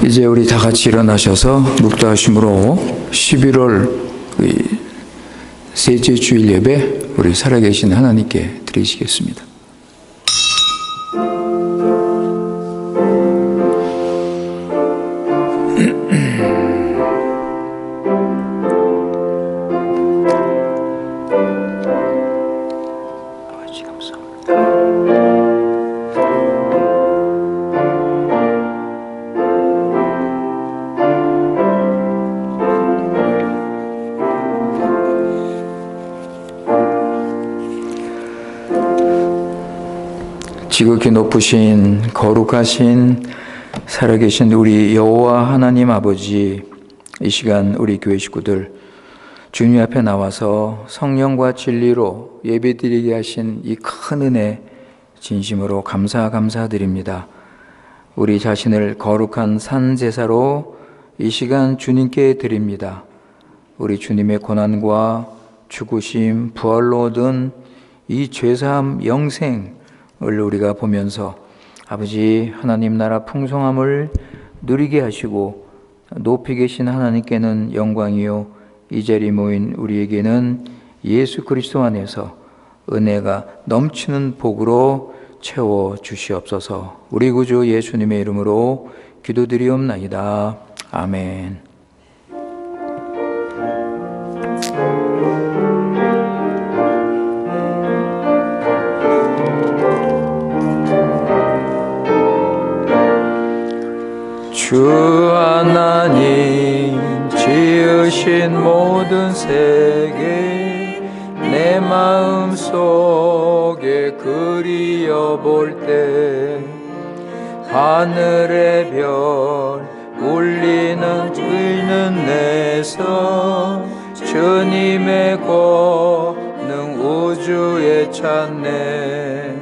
이제 우리 다 같이 일어나셔서 묵도하심으로 11월 셋째 주일 예배 우리 살아계신 하나님께 드리시겠습니다. 지극히 높으신 거룩하신 살아계신 우리 여호와 하나님 아버지, 이 시간 우리 교회 식구들 주님 앞에 나와서 성령과 진리로 예배드리게 하신 이 큰 은혜 진심으로 감사드립니다. 우리 자신을 거룩한 산제사로 이 시간 주님께 드립니다. 우리 주님의 고난과 죽으심, 부활로 얻은 이 죄사함 영생 우리가 보면서 아버지 하나님 나라 풍성함을 누리게 하시고 높이 계신 하나님께는 영광이요 이 자리에 모인 우리에게는 예수 그리스도 안에서 은혜가 넘치는 복으로 채워 주시옵소서. 우리 구주 예수님의 이름으로 기도드리옵나이다. 아멘. 주 하나님 지으신 모든 세계 내 마음속에 그리어볼 때 하늘의 별 울리는 의는 내서 주님의 권능 우주에 찾네.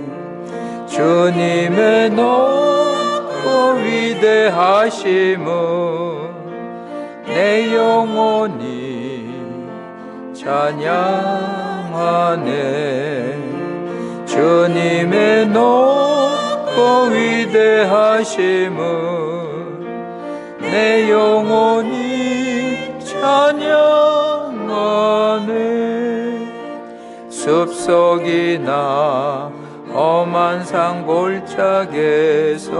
주님의 위대하심은 내 영혼이 찬양하네. 주님의 높고 위대하심은 내 영혼이 찬양하네. 숲속이나 험한 산 골짜기에서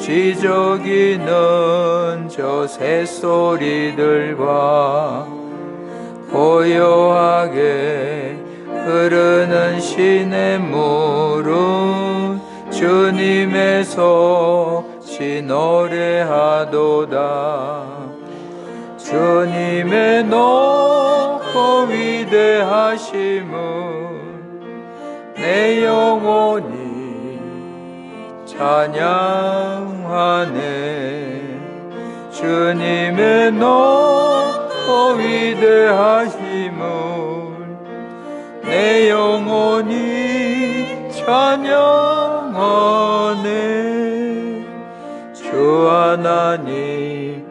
지저귀는 저 새소리들과 고요하게 흐르는 시냇물은 주님의 솜씨 노래하도다. 주님의 높고 위대하심은 내 영혼이 찬양하네. 주님의 높고 위대하심은 내 영혼이 찬양하네. 주 하나님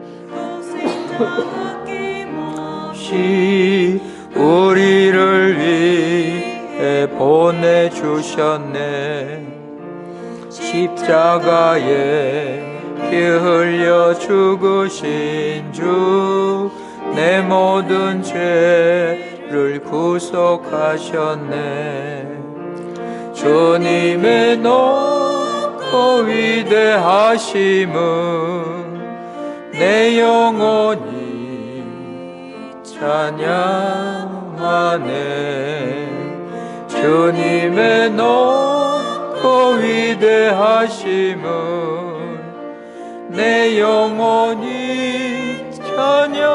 우리를 위해 보내주셨네. 십자가에 피 흘려 죽으신 주 내 모든 죄를 구속하셨네. 주님의 높고 위대하심은 내 영혼이 찬양하네. 주님의 높고 위대하심은 내 영혼이 찬양하네.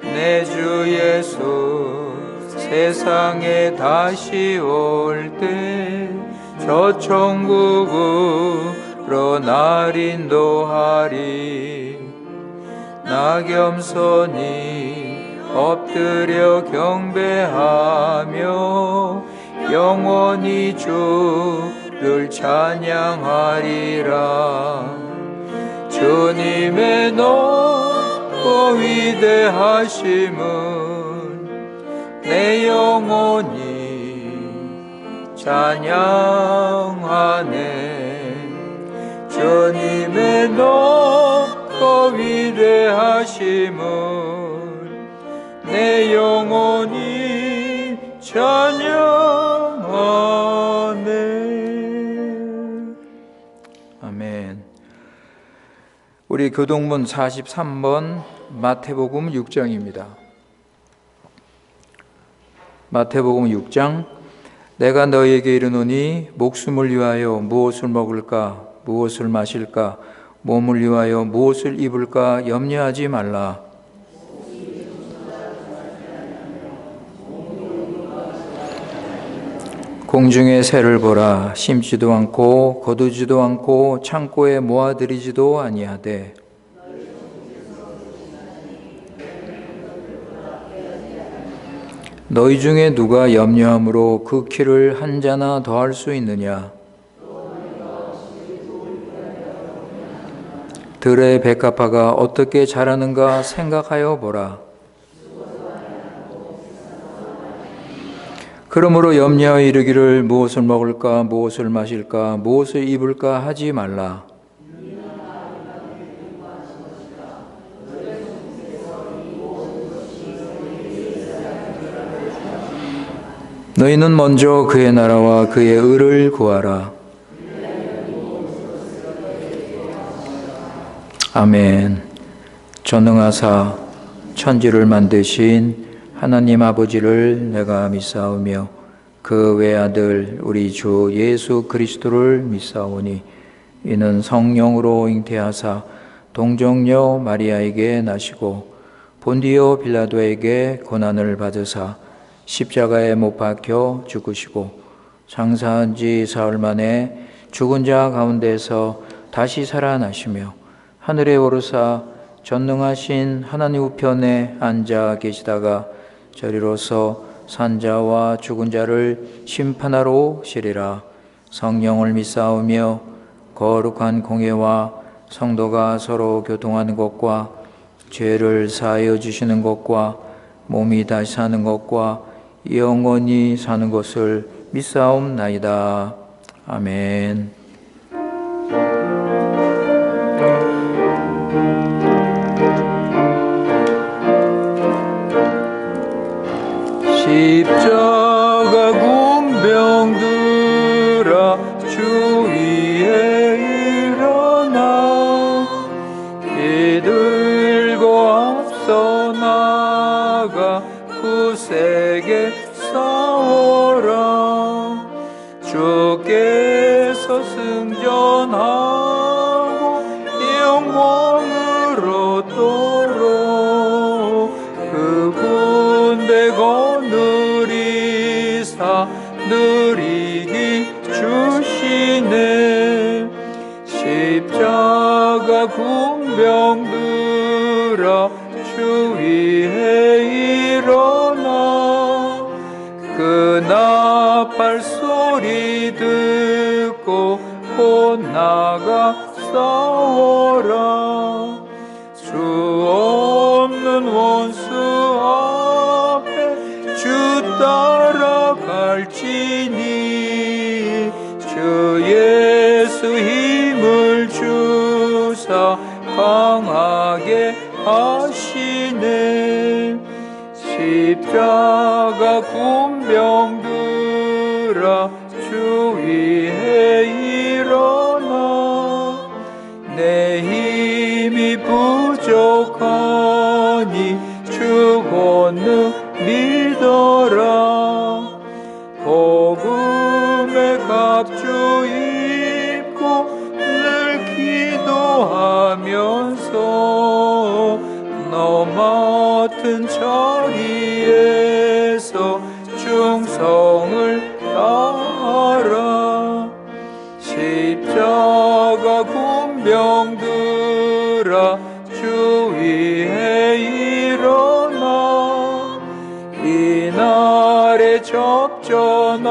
내 주 예수 세상에 다시 올 때 저 천국으로 날 인도하리. 나 겸손히 엎드려 경배하며 영원히 주를 찬양하리라. 주님의 높고 위대하심은 내 영혼이 찬양하네. 주님의 높고 위대하심을 내 영혼이 찬양하네. 아멘. 우리 교동문 43번 마태복음 6장입니다. 마태복음 6장. 내가 너희에게 이르노니 목숨을 위하여 무엇을 먹을까 무엇을 마실까 몸을 위하여 무엇을 입을까 염려하지 말라. 공중의 새를 보라. 심지도 않고 거두지도 않고 창고에 모아들이지도 아니하되 너희 중에 누가 염려함으로 그 키를 한 자나 더할 수 있느냐? 들의 백합화가 어떻게 자라는가 생각하여 보라. 그러므로 염려하여 이르기를 무엇을 먹을까 무엇을 마실까 무엇을 입을까 하지 말라. 너희는 먼저 그의 나라와 그의 의를 구하라. 아멘. 전능하사 천지를 만드신 하나님 아버지를 내가 믿사오며 그 외아들 우리 주 예수 그리스도를 믿사오니 이는 성령으로 잉태하사 동정녀 마리아에게 나시고 본디오 빌라도에게 고난을 받으사 십자가에 못 박혀 죽으시고 장사한 지 사흘 만에 죽은 자 가운데서 다시 살아나시며 하늘에 오르사 전능하신 하나님 우편에 앉아 계시다가 저리로서 산자와 죽은 자를 심판하러 오시리라. 성령을 믿사오며 거룩한 공예와 성도가 서로 교통하는 것과 죄를 사하여 주시는 것과 몸이 다시 사는 것과 영원히 사는 것을 믿사옵나이다. 아멘. 십자가 군병들아 주 위에 일어나 이들고 앞서 나가 굳세게 싸워라. 주께서 승전하고 영광으로 도로 그 군대 거느리사 느리기 주시네. 십자가 군병들아 주 위에 일어나 그 나팔 소리 듣고 곧 나가 싸워라. 주 없는 원수 앞에 주 따라갈지니 주 예수 힘을 주사 강하게 하시네. 십자가 군병들아 주 위에 일어나 내 힘이 부족하니 주 권능 믿어라. 복음의 갑주 입고 늘 기도하면서 너 맡은 자리에서 충성을 다하라. 십자가 군병들아 주 위에 일어나 이날에 접전하고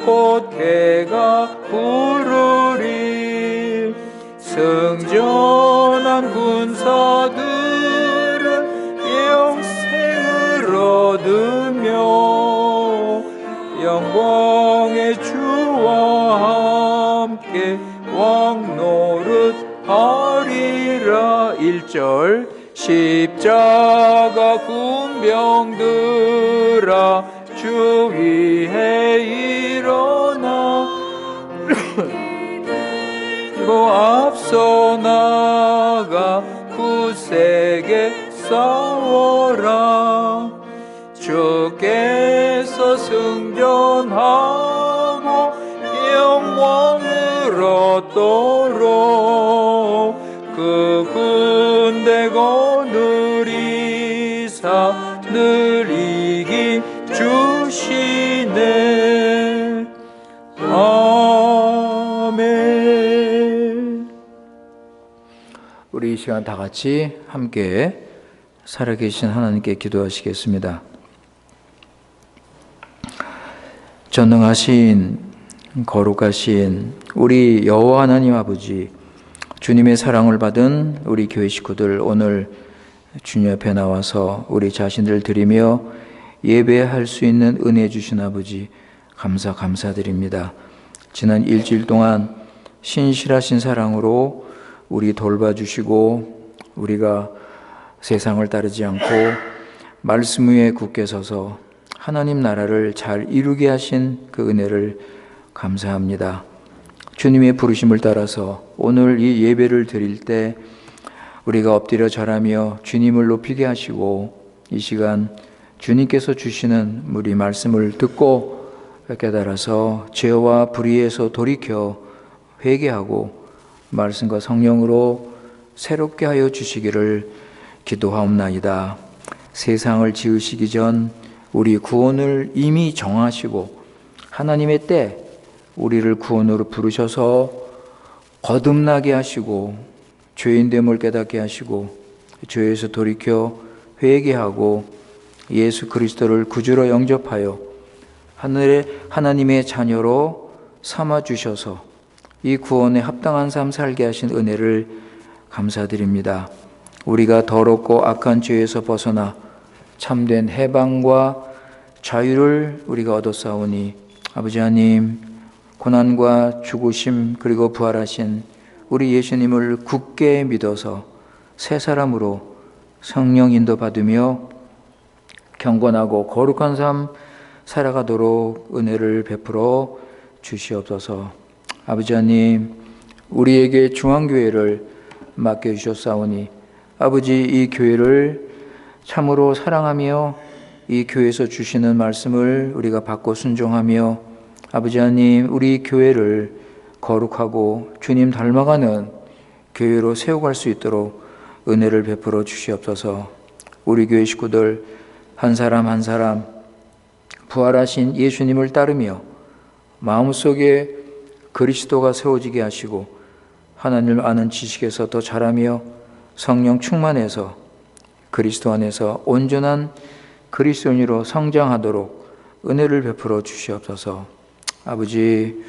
곧 해가 부르리. 승전한 군사들은 영생을 얻으며 영광의 주와 함께 왕 노릇하리라. 1절 십자가 군병들아 주 위에 일어나 앞서 나가 굳세게 싸워라. 주께서 승전하고 영광을 얻도록 그 군대 거느리사 늘 이기 주시네. 아멘. 우리 이 시간 다 같이 함께 살아계신 하나님께 기도하시겠습니다. 전능하신 거룩하신 우리 여호와 하나님 아버지, 주님의 사랑을 받은 우리 교회 식구들 오늘 주님 앞에 나와서 우리 자신을 드리며 예배할 수 있는 은혜 주신 아버지 감사드립니다. 지난 일주일 동안 신실하신 사랑으로 우리 돌봐주시고 우리가 세상을 따르지 않고 말씀 위에 굳게 서서 하나님 나라를 잘 이루게 하신 그 은혜를 감사합니다. 주님의 부르심을 따라서 오늘 이 예배를 드릴 때 우리가 엎드려 절하며 주님을 높이게 하시고 이 시간 주님께서 주시는 우리 말씀을 듣고 깨달아서 죄와 불의에서 돌이켜 회개하고 말씀과 성령으로 새롭게 하여 주시기를 기도하옵나이다. 세상을 지으시기 전 우리 구원을 이미 정하시고 하나님의 때 우리를 구원으로 부르셔서 거듭나게 하시고 죄인됨을 깨닫게 하시고 죄에서 돌이켜 회개하고 예수 그리스도를 구주로 영접하여 하나님의 자녀로 삼아주셔서 이 구원에 합당한 삶 살게 하신 은혜를 감사드립니다. 우리가 더럽고 악한 죄에서 벗어나 참된 해방과 자유를 우리가 얻었사오니 아버지 하나님, 고난과 죽으심 그리고 부활하신 우리 예수님을 굳게 믿어서 새 사람으로 성령 인도받으며 경건하고 거룩한 삶 살아가도록 은혜를 베풀어 주시옵소서. 아버지 하나님, 우리에게 중앙교회를 맡겨주셨사오니 아버지 이 교회를 참으로 사랑하며 이 교회에서 주시는 말씀을 우리가 받고 순종하며 아버지 하나님, 우리 교회를 거룩하고 주님 닮아가는 교회로 세워갈 수 있도록 은혜를 베풀어 주시옵소서. 우리 교회 식구들 한 사람 한 사람 부활하신 예수님을 따르며 마음속에 그리스도가 세워지게 하시고 하나님을 아는 지식에서 더 자라며 성령 충만해서 그리스도 안에서 온전한 그리스도인으로 성장하도록 은혜를 베풀어 주시옵소서. 아버지,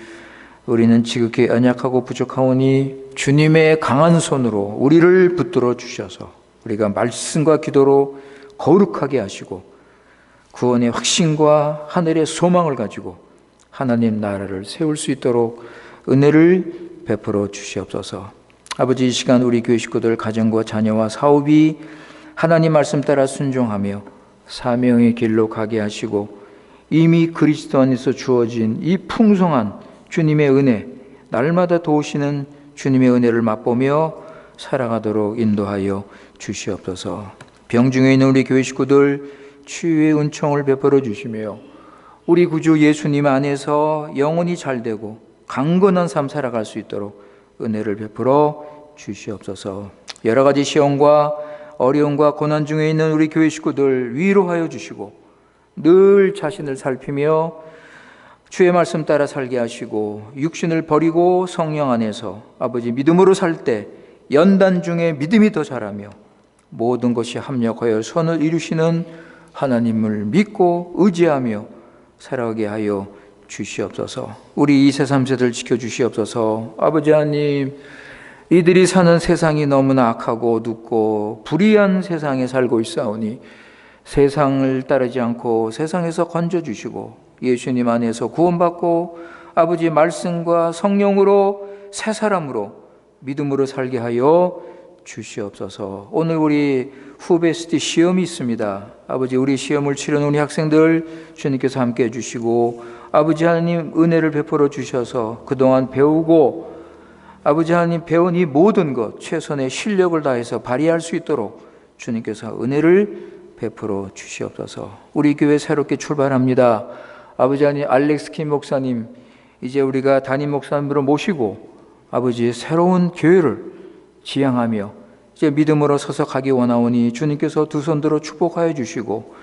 우리는 지극히 연약하고 부족하오니 주님의 강한 손으로 우리를 붙들어 주셔서 우리가 말씀과 기도로 거룩하게 하시고 구원의 확신과 하늘의 소망을 가지고 하나님 나라를 세울 수 있도록 은혜를 베풀어 주시옵소서. 아버지, 이 시간 우리 교회 식구들 가정과 자녀와 사업이 하나님 말씀 따라 순종하며 사명의 길로 가게 하시고 이미 그리스도 안에서 주어진 이 풍성한 주님의 은혜, 날마다 도우시는 주님의 은혜를 맛보며 살아가도록 인도하여 주시옵소서. 병중에 있는 우리 교회 식구들 치유의 은총을 베풀어 주시며 우리 구주 예수님 안에서 영혼이 잘되고 강건한 삶 살아갈 수 있도록 은혜를 베풀어 주시옵소서. 여러 가지 시험과 어려움과 고난 중에 있는 우리 교회 식구들 위로하여 주시고 늘 자신을 살피며 주의 말씀 따라 살게 하시고 육신을 버리고 성령 안에서 아버지 믿음으로 살 때 연단 중에 믿음이 더 자라며 모든 것이 합력하여 선을 이루시는 하나님을 믿고 의지하며 살아가게 하여 주시옵소서. 우리 2세 3세들 지켜주시옵소서. 아버지 하나님, 이들이 사는 세상이 너무나 악하고 어둡고 불의한 세상에 살고 있사오니 세상을 따르지 않고 세상에서 건져주시고 예수님 안에서 구원받고 아버지 말씀과 성령으로 새 사람으로 믿음으로 살게 하여 주시옵소서. 오늘 우리 후베스트 시험이 있습니다. 아버지, 우리 시험을 치르는 우리 학생들 주님께서 함께 해주시고, 아버지 하나님 은혜를 베풀어 주셔서 그동안 배우고, 아버지 하나님 배운 이 모든 것 최선의 실력을 다해서 발휘할 수 있도록 주님께서 은혜를 베풀어 주시옵소서. 우리 교회 새롭게 출발합니다. 아버지 하나님, 알렉스 킴 목사님 이제 우리가 담임 목사님으로 모시고 아버지 새로운 교회를 지향하며 이제 믿음으로 서서 가기 원하오니 주님께서 두 손 들어 축복하여 주시고,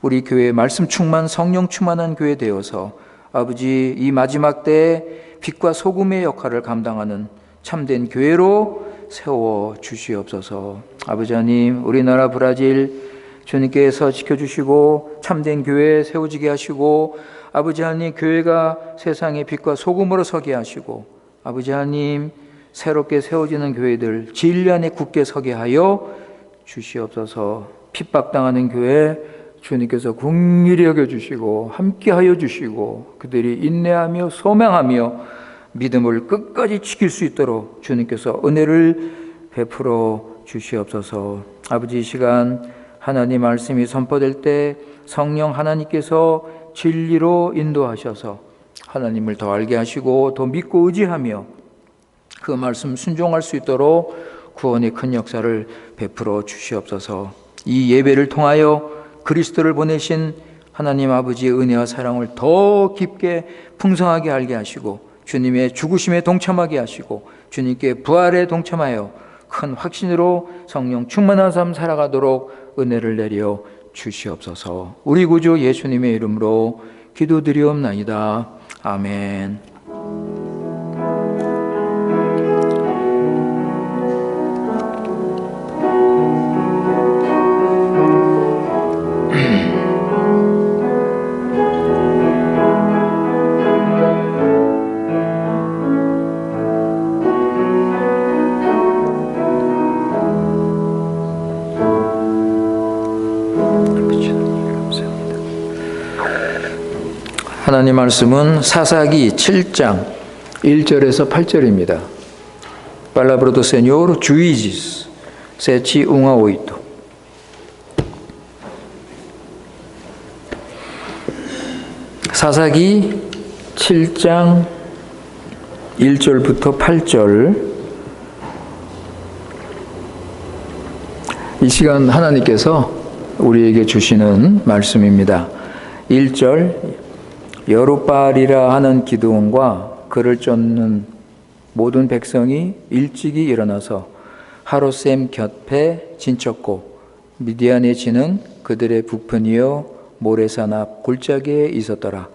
우리 교회 말씀 충만 성령 충만한 교회 되어서 아버지 이 마지막 때에 빛과 소금의 역할을 감당하는 참된 교회로 세워 주시옵소서. 아버지 하나님, 우리나라 브라질 주님께서 지켜주시고 참된 교회 세워지게 하시고, 아버지 하나님 교회가 세상의 빛과 소금으로 서게 하시고, 아버지 하나님 새롭게 세워지는 교회들 진리 안에 굳게 서게 하여 주시옵소서. 핍박당하는 교회 주님께서 긍휼히 여겨주시고 함께하여 주시고, 그들이 인내하며 소망하며 믿음을 끝까지 지킬 수 있도록 주님께서 은혜를 베풀어 주시옵소서. 아버지, 이 시간 하나님 말씀이 선포될 때 성령 하나님께서 진리로 인도하셔서 하나님을 더 알게 하시고 더 믿고 의지하며 그 말씀 순종할 수 있도록 구원의 큰 역사를 베풀어 주시옵소서. 이 예배를 통하여 그리스도를 보내신 하나님 아버지의 은혜와 사랑을 더 깊게 풍성하게 알게 하시고, 주님의 죽으심에 동참하게 하시고, 주님께 부활에 동참하여 큰 확신으로 성령 충만한 삶 살아가도록 은혜를 내려 주시옵소서. 우리 구주 예수님의 이름으로 기도드리옵나이다. 아멘. 하나님 말씀은 사사기 7장 1절에서 8절입니다. Palabra do Senhor, Juízes 7, 1 a 8. 사사기 7장 1절부터 8절. 이 시간 하나님께서 우리에게 주시는 말씀입니다. 1절, 여룻바알이라 하는 기드온과 그를 쫓는 모든 백성이 일찍이 일어나서 하롯셈 곁에 진쳤고, 미디안의 진은 그들의 북편이요 모레산 앞 골짜기에 있었더라.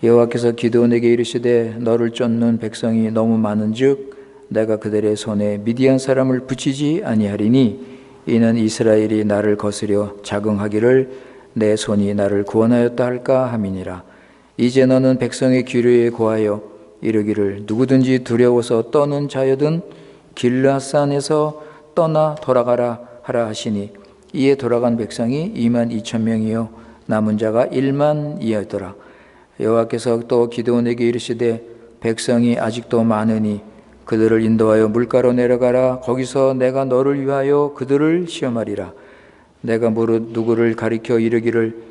여호와께서 기드온에게 이르시되 너를 쫓는 백성이 너무 많은즉 내가 그들의 손에 미디안 사람을 붙이지 아니하리니 이는 이스라엘이 나를 거스려 자긍하기를 내 손이 나를 구원하였다 할까 함이니라. 이제 너는 백성의 귀류에 고하여 이르기를 누구든지 두려워서 떠는 자여든 길르앗산에서 떠나 돌아가라 하라 하시니, 이에 돌아간 백성이 22,000명이요 남은 자가 10,000이었더라. 여호와께서 또 기드온에게 이르시되 백성이 아직도 많으니 그들을 인도하여 물가로 내려가라. 거기서 내가 너를 위하여 그들을 시험하리라. 내가 무릇 누구를 가리켜 이르기를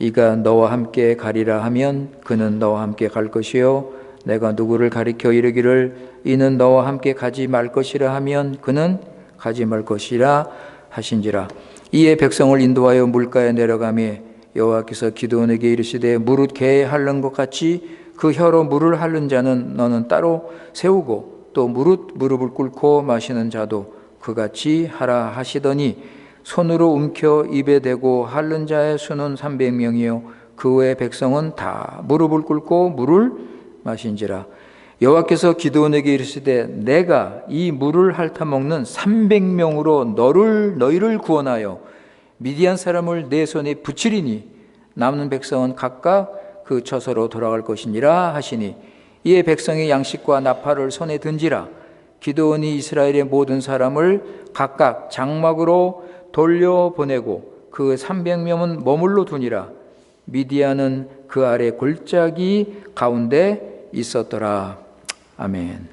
이가 너와 함께 가리라 하면 그는 너와 함께 갈 것이요 내가 누구를 가리켜 이르기를 이는 너와 함께 가지 말 것이라 하면 그는 가지 말 것이라 하신지라. 이에 백성을 인도하여 물가에 내려가매 여호와께서 기드온에게 이르시되 무릇 개에 핥는 것 같이 그 혀로 물을 핥는 자는 너는 따로 세우고 또 무릎을 꿇고 마시는 자도 그같이 하라 하시더니, 손으로 움켜 입에 대고 핥는 자의 수는 300명이요 그 외 백성은 다 무릎을 꿇고 물을 마신지라. 여호와께서 기드온에게 이르시되 내가 이 물을 핥아 먹는 300명으로 너희를 구원하여 미디안 사람을 내 손에 붙이리니 남는 백성은 각각 그 처소로 돌아갈 것이니라 하시니, 이에 백성이 양식과 나팔을 손에 든지라. 기드온이 이스라엘의 모든 사람을 각각 장막으로 돌려보내고 그 300명은 머물러 두니라. 미디안은 그 아래 골짜기 가운데 있었더라. 아멘.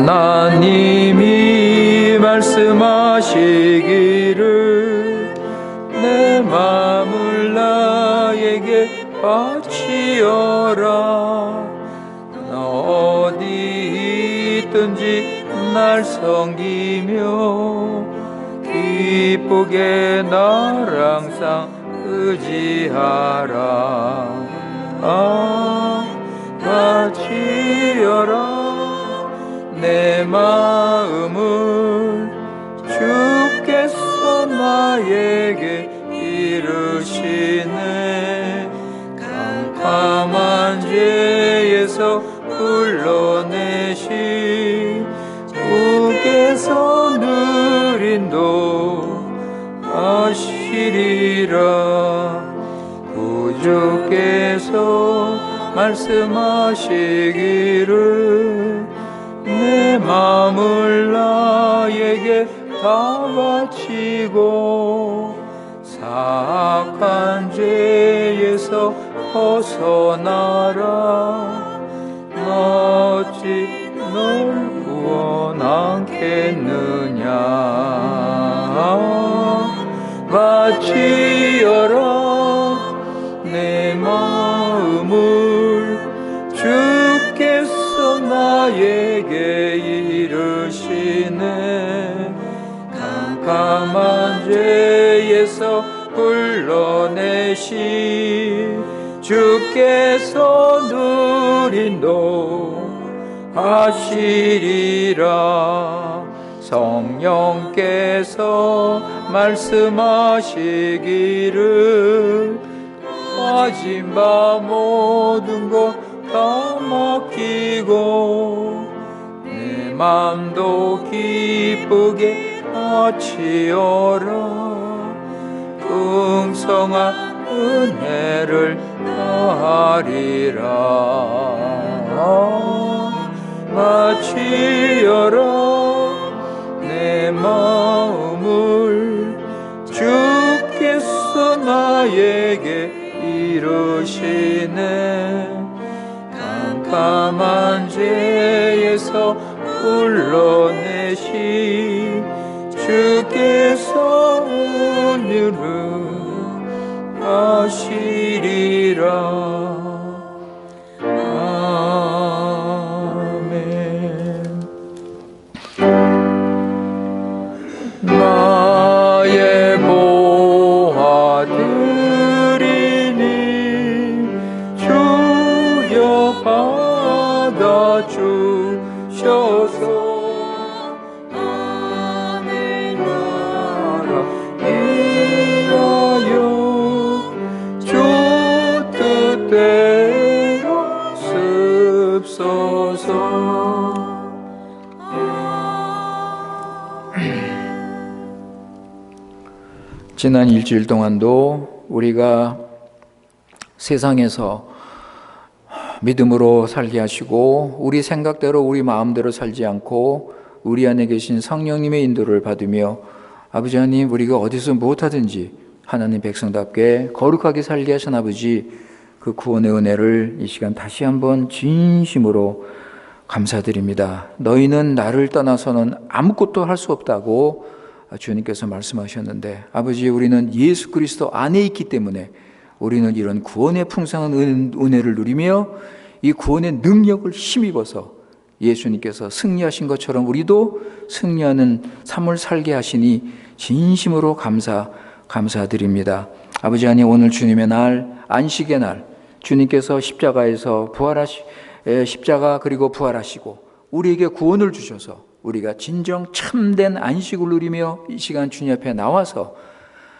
하나님이 말씀하시기를 내 마음을 나에게 바치어라. 너 어디 있든지 날 섬기며 기쁘게 날 항상 의지하라. 바치어라. 내 마음을 주께서 나에게 이르시네. 캄캄한 죄에서 불러내시 주께서 늘 인도하시리라. 구주께서 말씀하시기를 내 마음을 나에게 다 바치고 사악한 죄에서 벗어나라. 어찌 널 구원하겠느냐. 바치어라. 내 마음을 주께서 나에게 이르시네. 캄캄한 죄에서 불러내시 주께서 늘 인도하시리라. 성령께서 말씀하시기를 빠진 바 모든 것 다 맡기고 내 맘도 기쁘게 바치어라. 풍성한 은혜를 더하리라. 바치어라. 내 마음을 주께서 나에게 이르시네. 캄캄한 죄에서 불러내시 주께서 오늘은 하시리라. 아멘. 나의 보아드리니 주여 받아주셔서 하늘 나라 위하여 주 뜻대로 습소서. 지난 일주일 동안도 우리가 세상에서 믿음으로 살게 하시고 우리 생각대로 우리 마음대로 살지 않고 우리 안에 계신 성령님의 인도를 받으며 아버지 하나님 우리가 어디서 무엇하든지 하나님 백성답게 거룩하게 살게 하신 아버지 그 구원의 은혜를 이 시간 다시 한번 진심으로 감사드립니다. 너희는 나를 떠나서는 아무것도 할 수 없다고 주님께서 말씀하셨는데 아버지 우리는 예수 그리스도 안에 있기 때문에 우리는 이런 구원의 풍성한 은혜를 누리며 이 구원의 능력을 힘입어서 예수님께서 승리하신 것처럼 우리도 승리하는 삶을 살게 하시니 진심으로 감사드립니다. 아버지 하나님 오늘 주님의 날 안식의 날 주님께서 십자가에서 십자가 그리고 부활하시고 우리에게 구원을 주셔서 우리가 진정 참된 안식을 누리며 이 시간 주님 앞에 나와서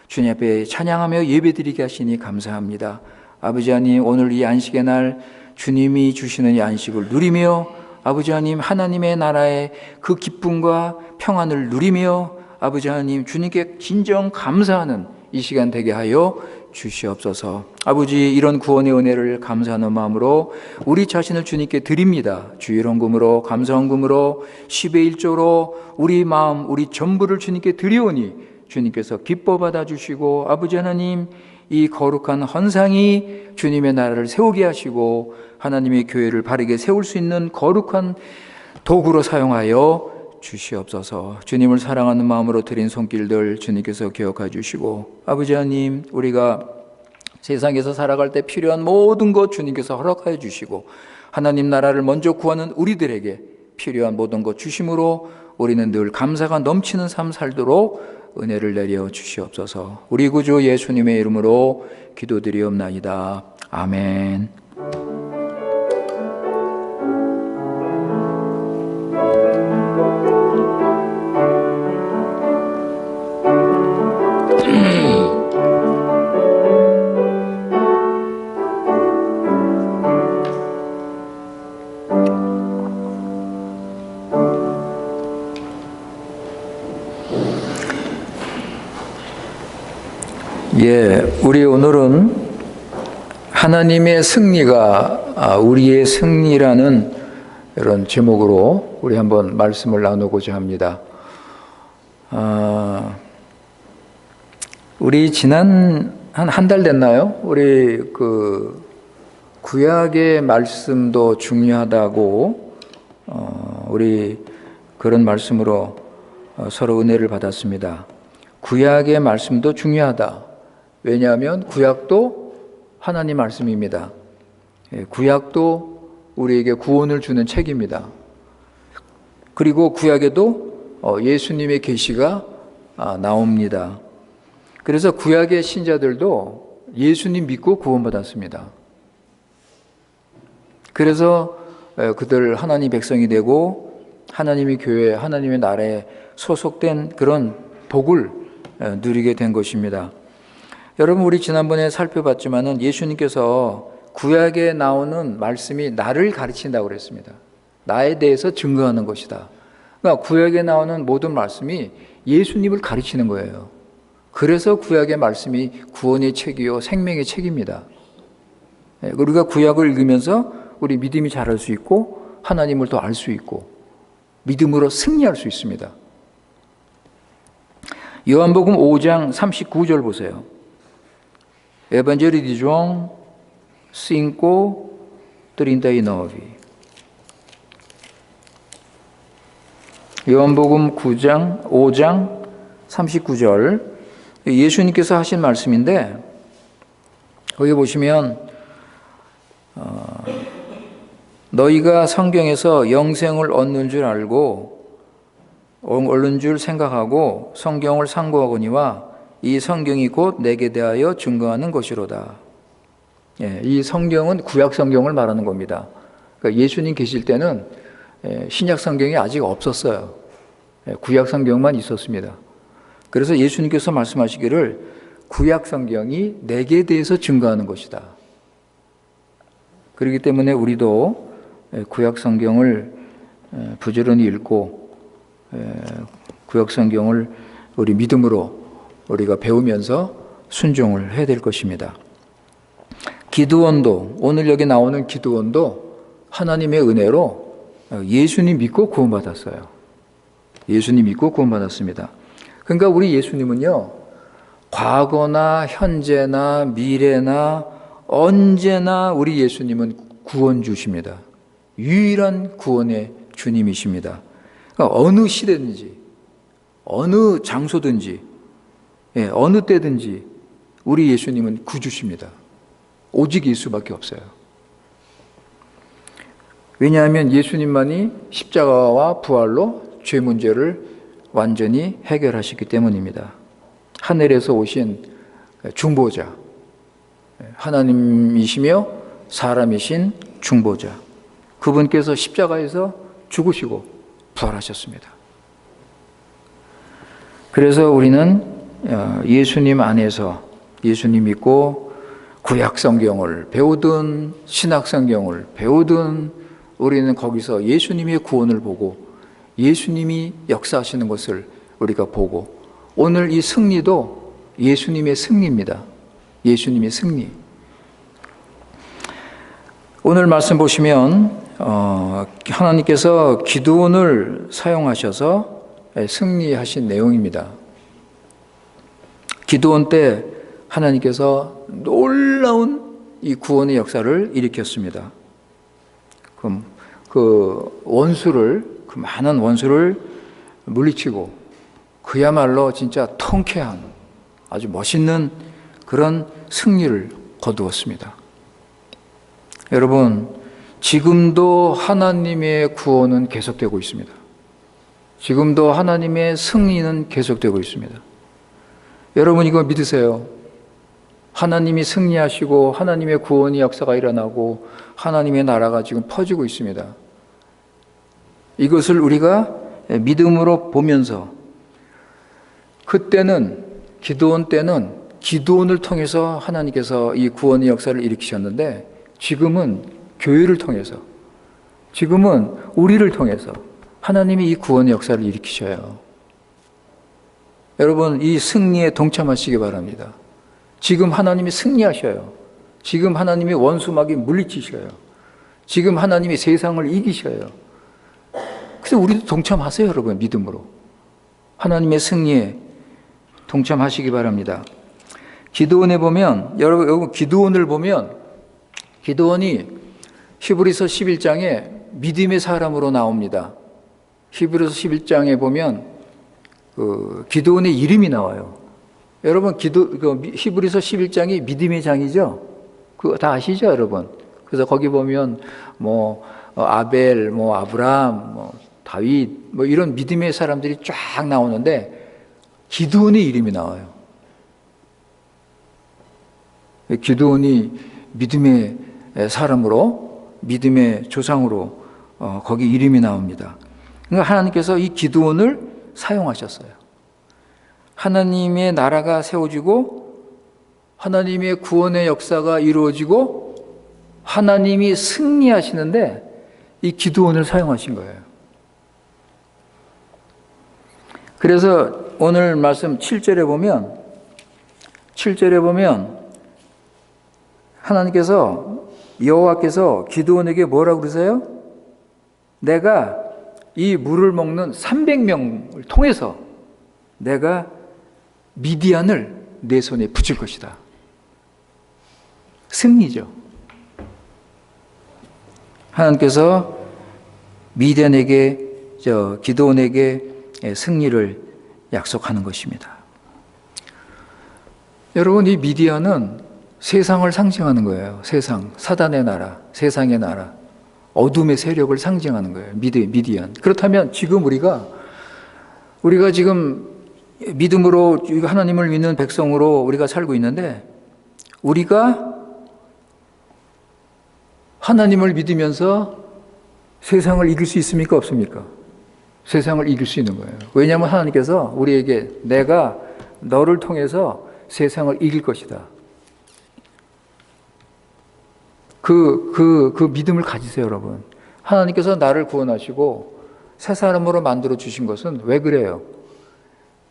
주님 앞에 찬양하며 예배드리게 하시니 감사합니다. 아버지 하나님 오늘 이 안식의 날 주님이 주시는 이 안식을 누리며 아버지 하나님 하나님의 나라의 그 기쁨과 평안을 누리며 아버지 하나님 주님께 진정 감사하는 이 시간 되게 하여 주시옵소서. 아버지 이런 구원의 은혜를 감사하는 마음으로 우리 자신을 주님께 드립니다. 주일헌금으로 감사헌금으로 10의 1조로 우리 마음 우리 전부를 주님께 드리오니 주님께서 기뻐 받아주시고 아버지 하나님 이 거룩한 헌상이 주님의 나라를 세우게 하시고 하나님의 교회를 바르게 세울 수 있는 거룩한 도구로 사용하여 주시옵소서. 주님을 사랑하는 마음으로 드린 손길들 주님께서 기억해 주시고, 아버지 하나님, 우리가 세상에서 살아갈 때 필요한 모든 것 주님께서 허락하여 주시고, 하나님 나라를 먼저 구하는 우리들에게 필요한 모든 것 주심으로 우리는 늘 감사가 넘치는 삶 살도록 은혜를 내려 주시옵소서. 우리 구주 예수님의 이름으로 기도드리옵나이다. 아멘. 우리 오늘은 하나님의 승리가 우리의 승리라는 이런 제목으로 우리 한번 말씀을 나누고자 합니다. 우리 지난 한 달 됐나요? 우리 구약의 말씀도 중요하다고 우리 그런 말씀으로 서로 은혜를 받았습니다. 구약의 말씀도 중요하다. 왜냐하면 구약도 하나님 말씀입니다. 구약도 우리에게 구원을 주는 책입니다. 그리고 구약에도 예수님의 계시가 나옵니다. 그래서 구약의 신자들도 예수님 믿고 구원받았습니다. 그래서 그들 하나님 백성이 되고 하나님의 교회, 하나님의 나라에 소속된 그런 복을 누리게 된 것입니다. 여러분, 우리 지난번에 살펴봤지만은 예수님께서 구약에 나오는 말씀이 나를 가르친다고 그랬습니다. 나에 대해서 증거하는 것이다. 그러니까 구약에 나오는 모든 말씀이 예수님을 가르치는 거예요. 그래서 구약의 말씀이 구원의 책이요 생명의 책입니다. 우리가 구약을 읽으면서 우리 믿음이 자랄 수 있고 하나님을 더 알 수 있고 믿음으로 승리할 수 있습니다. 요한복음 5장 39절 보세요. Evangelho de João 5:39. 요한복음 5장 39절 예수님께서 하신 말씀인데, 거기 보시면 너희가 성경에서 영생을 얻는 줄 알고 얻는 줄 생각하고 성경을 상고하거니와 이 성경이 곧 내게 대하여 증거하는 것이로다. 이 성경은 구약 성경을 말하는 겁니다. 그러니까 예수님 계실 때는 신약 성경이 아직 없었어요. 구약 성경만 있었습니다. 그래서 예수님께서 말씀하시기를 구약 성경이 내게 대해서 증거하는 것이다. 그렇기 때문에 우리도 구약 성경을 부지런히 읽고 구약 성경을 우리 믿음으로 우리가 배우면서 순종을 해야 될 것입니다. 기드온도, 오늘 여기 나오는 기드온도 하나님의 은혜로 예수님 믿고 구원받았어요. 예수님 믿고 구원받았습니다. 그러니까 우리 예수님은요, 과거나 현재나 미래나 언제나 우리 예수님은 구원주십니다. 유일한 구원의 주님이십니다. 그러니까 어느 시대든지 어느 장소든지 어느 때든지 우리 예수님은 구주십니다. 오직 예수밖에 없어요. 왜냐하면 예수님만이 십자가와 부활로 죄 문제를 완전히 해결하시기 때문입니다. 하늘에서 오신 중보자, 하나님이시며 사람이신 중보자, 그분께서 십자가에서 죽으시고 부활하셨습니다. 그래서 우리는 예수님 안에서 예수님 믿고 구약 성경을 배우든 신약 성경을 배우든 우리는 거기서 예수님의 구원을 보고 예수님이 역사하시는 것을 우리가 보고, 오늘 이 승리도 예수님의 승리입니다. 예수님의 승리. 오늘 말씀 보시면 하나님께서 기드온을 사용하셔서 승리하신 내용입니다. 기드온 때 하나님께서 놀라운 이 구원의 역사를 일으켰습니다. 그럼 그 많은 원수를 물리치고 그야말로 진짜 통쾌한 아주 멋있는 그런 승리를 거두었습니다. 여러분, 지금도 하나님의 구원은 계속되고 있습니다. 지금도 하나님의 승리는 계속되고 있습니다. 여러분 이거 믿으세요. 하나님이 승리하시고 하나님의 구원의 역사가 일어나고 하나님의 나라가 지금 퍼지고 있습니다. 이것을 우리가 믿음으로 보면서 그때는 기드온 때는 기드온을 통해서 하나님께서 이 구원의 역사를 일으키셨는데 지금은 교회를 통해서 지금은 우리를 통해서 하나님이 이 구원의 역사를 일으키셔요. 여러분 이 승리에 동참하시기 바랍니다. 지금 하나님이 승리하셔요. 지금 하나님이 원수마귀 물리치셔요. 지금 하나님이 세상을 이기셔요. 그래서 우리도 동참하세요, 여러분. 믿음으로 하나님의 승리에 동참하시기 바랍니다. 기드온에 보면 여러분 기드온을 보면 기드온이 히브리서 11장에 믿음의 사람으로 나옵니다. 히브리서 11장에 보면 기드온의 이름이 나와요. 여러분 히브리서 11장이 믿음의 장이죠. 그거 다 아시죠, 여러분? 그래서 거기 보면 아벨, 아브라함, 다윗 이런 믿음의 사람들이 쫙 나오는데 기드온의 이름이 나와요. 기드온이 믿음의 사람으로 믿음의 조상으로 거기 이름이 나옵니다. 그러니까 하나님께서 이 기드온을 사용하셨어요. 하나님의 나라가 세워지고 하나님의 구원의 역사가 이루어지고 하나님이 승리하시는데 이 기드온을 사용하신 거예요. 그래서 오늘 말씀 7절에 보면 하나님께서 여호와께서 기드온에게 뭐라고 그러세요? 내가 이 물을 먹는 300명을 통해서 내가 미디안을 내 손에 붙일 것이다. 승리죠. 하나님께서 기드온에게 승리를 약속하는 것입니다. 여러분 이 미디안은 세상을 상징하는 거예요. 세상, 사단의 나라, 세상의 나라, 어둠의 세력을 상징하는 거예요. 미디안. 그렇다면 지금 우리가 지금 믿음으로 하나님을 믿는 백성으로 우리가 살고 있는데 우리가 하나님을 믿으면서 세상을 이길 수 있습니까? 없습니까? 세상을 이길 수 있는 거예요. 왜냐하면 하나님께서 우리에게 내가 너를 통해서 세상을 이길 것이다. 그 믿음을 가지세요, 여러분. 하나님께서 나를 구원하시고 새 사람으로 만들어 주신 것은 왜 그래요?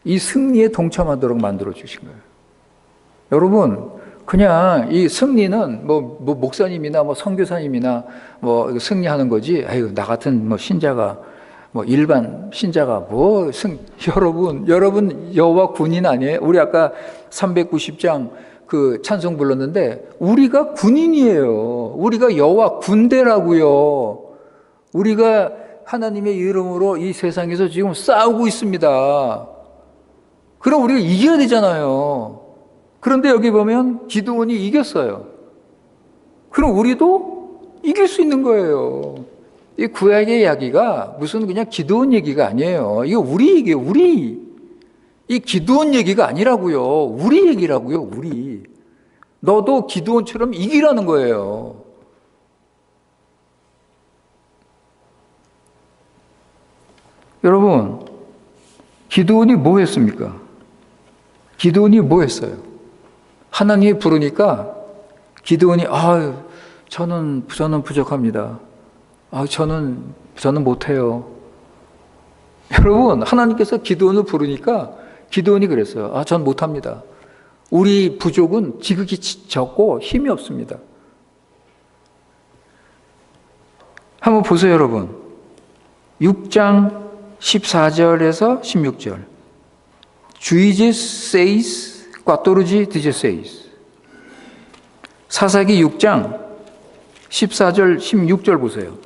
이 승리에 동참하도록 만들어 주신 거예요. 여러분, 그냥 이 승리는 목사님이나 선교사님이나 승리하는 거지. 아유, 나 같은 신자가 일반 신자가 여러분 여호와 군인 아니에요? 우리 아까 390장 그 찬송 불렀는데 우리가 군인이에요. 우리가 여호와 군대라고요. 우리가 하나님의 이름으로 이 세상에서 지금 싸우고 있습니다. 그럼 우리가 이겨야 되잖아요. 그런데 여기 보면 기드온이 이겼어요. 그럼 우리도 이길 수 있는 거예요. 이 구약의 이야기가 무슨 그냥 기드온 얘기가 아니에요. 이거 우리 얘기예요. 우리. 이 기드온 얘기가 아니라고요. 우리 얘기라고요. 우리. 너도 기드온처럼 이기라는 거예요. 여러분, 기드온이 뭐 했습니까? 기드온이 뭐 했어요? 하나님이 부르니까 기드온이 저는 부족합니다. 저는 못해요. 여러분, 하나님께서 기드온을 부르니까 기드온이 그랬어요. 전 못합니다. 우리 부족은 지극히 적고 힘이 없습니다. 한번 보세요, 여러분. 6장 14절에서 16절. 주이제 세이스, 꽈토르지 디제 세이스. 사사기 6장 14절, 16절 보세요.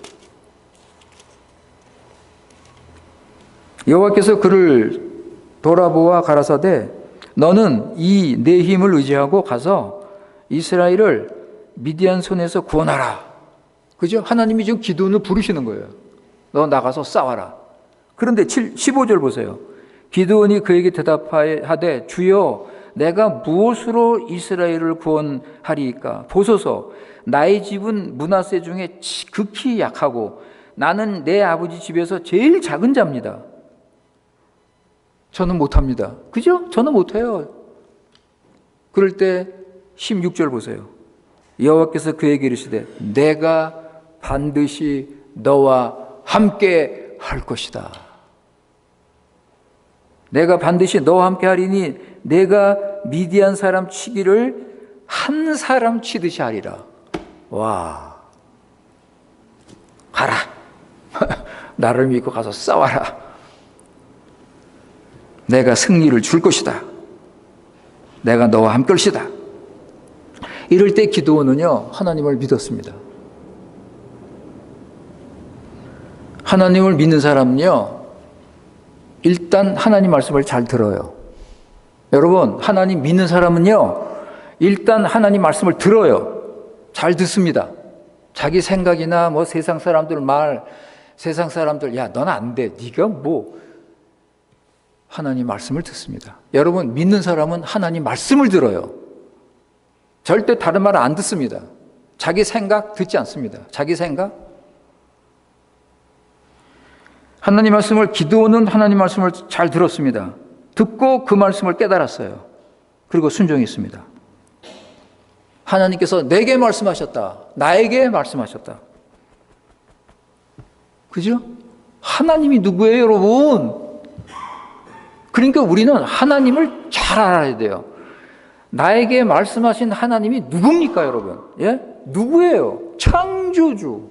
여호와께서 그를 돌아보아 가라사대 너는 이 내 힘을 의지하고 가서 이스라엘을 미디안 손에서 구원하라. 그죠? 하나님이 지금 기드온을 부르시는 거예요. 너 나가서 싸워라. 그런데 15절 보세요. 기드온이 그에게 대답하되 주여 내가 무엇으로 이스라엘을 구원하리이까? 보소서 나의 집은 므낫세 중에 극히 약하고 나는 내 아버지 집에서 제일 작은 자입니다. 저는 못합니다. 그죠? 저는 못해요. 그럴 때 16절 보세요. 여호와께서 그에게 이르시되 내가 반드시 너와 함께 할 것이다. 내가 반드시 너와 함께 하리니 내가 미디안 사람 치기를 한 사람 치듯이 하리라. 와, 가라. 나를 믿고 가서 싸워라. 내가 승리를 줄 것이다. 내가 너와 함께 할 것이다. 이럴 때 기드온은요 하나님을 믿었습니다. 하나님을 믿는 사람은요 일단 하나님 말씀을 잘 들어요. 여러분, 하나님 믿는 사람은요 일단 하나님 말씀을 들어요. 잘 듣습니다. 자기 생각이나 뭐 세상 사람들 말, 세상 사람들 야 넌 안 돼. 네가 뭐 하나님 말씀을 듣습니다. 여러분, 믿는 사람은 하나님 말씀을 들어요. 절대 다른 말을 안 듣습니다. 자기 생각 듣지 않습니다. 자기 생각. 하나님 말씀을, 기드온은 하나님 말씀을 잘 들었습니다. 듣고 그 말씀을 깨달았어요. 그리고 순종했습니다. 하나님께서 내게 말씀하셨다. 나에게 말씀하셨다. 그죠? 하나님이 누구예요, 여러분? 그러니까 우리는 하나님을 잘 알아야 돼요. 나에게 말씀하신 하나님이 누굽니까, 여러분? 예? 누구예요? 창조주.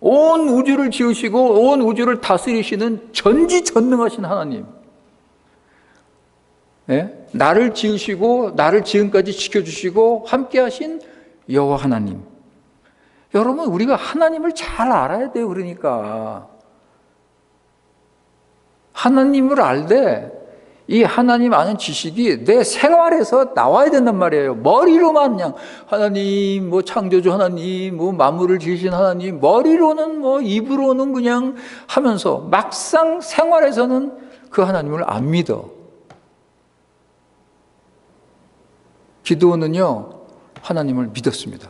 온 우주를 지으시고 온 우주를 다스리시는 전지전능하신 하나님. 예? 나를 지으시고 나를 지금까지 지켜주시고 함께하신 여호와 하나님. 여러분, 우리가 하나님을 잘 알아야 돼요. 그러니까 하나님을 알되 이 하나님 아는 지식이 내 생활에서 나와야 된단 말이에요. 머리로만 그냥 하나님, 뭐 창조주 하나님, 뭐 만물을 지으신 하나님, 머리로는 뭐 입으로는 그냥 하면서 막상 생활에서는 그 하나님을 안 믿어. 기드온은요 하나님을 믿었습니다.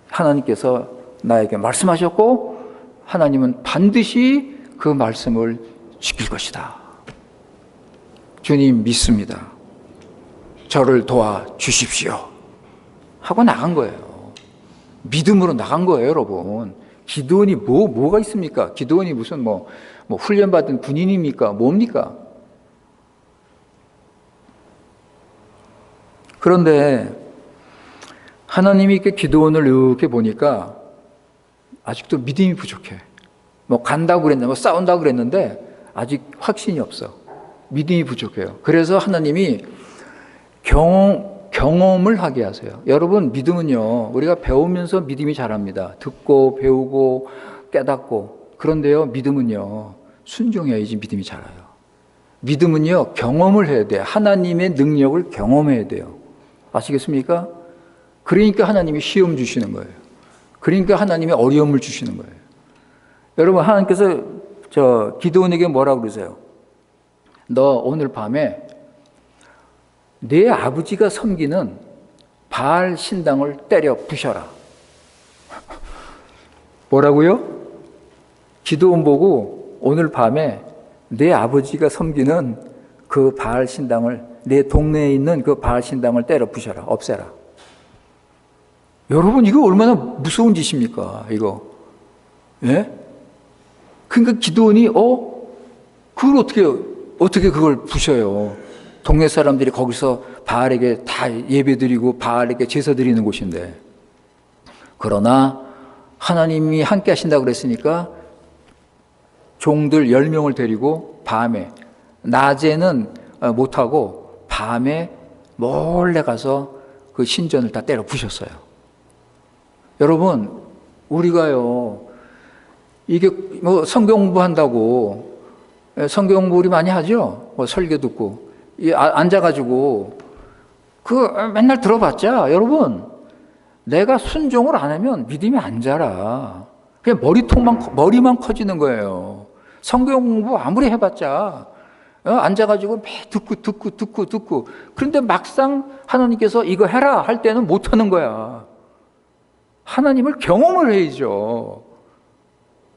하나님께서 나에게 말씀하셨고 하나님은 반드시 그 말씀을 지킬 것이다. 주님 믿습니다. 저를 도와주십시오. 하고 나간 거예요. 믿음으로 나간 거예요, 여러분. 기드온이 뭐가 있습니까? 기드온이 무슨 뭐 훈련받은 군인입니까? 뭡니까? 그런데 하나님이 이렇게 기드온을 이렇게 보니까 아직도 믿음이 부족해. 뭐 간다고 그랬는데, 뭐 싸운다고 그랬는데 아직 확신이 없어. 믿음이 부족해요. 그래서 하나님이 경험을 하게 하세요. 여러분, 믿음은요 우리가 배우면서 믿음이 자랍니다. 듣고 배우고 깨닫고. 그런데요 믿음은요 순종해야지 믿음이 자라요. 믿음은요 경험을 해야 돼요. 하나님의 능력을 경험해야 돼요. 아시겠습니까? 그러니까 하나님이 시험 주시는 거예요. 그러니까 하나님이 어려움을 주시는 거예요. 여러분, 하나님께서 기드온에게 뭐라고 그러세요? 너 오늘 밤에 네 아버지가 섬기는 바알 신당을 때려 부셔라. 뭐라고요? 기드온 보고 오늘 밤에 내 아버지가 섬기는 그 바알 신당을, 내 동네에 있는 그 바알 신당을 때려 부셔라. 없애라. 여러분, 이거 얼마나 무서운 짓입니까? 이거. 예? 그러니까 기드온이 그걸 어떻게 그걸 부셔요? 동네 사람들이 거기서 바알에게 다 예배드리고 바알에게 제사 드리는 곳인데. 그러나 하나님이 함께 하신다고 그랬으니까 종들 10명을 데리고 밤에, 낮에는 못하고 밤에 몰래 가서 그 신전을 다 때려 부셨어요. 여러분, 우리가요 이게 뭐 성경 공부한다고, 성경 공부 우리 많이 하죠? 뭐 설교 듣고. 앉아가지고, 맨날 들어봤자, 여러분, 내가 순종을 안 하면 믿음이 안 자라. 그냥 머리만 커지는 거예요. 성경 공부 아무리 해봤자, 앉아가지고 매 듣고. 그런데 막상 하나님께서 이거 해라 할 때는 못 하는 거야. 하나님을 경험을 해야죠.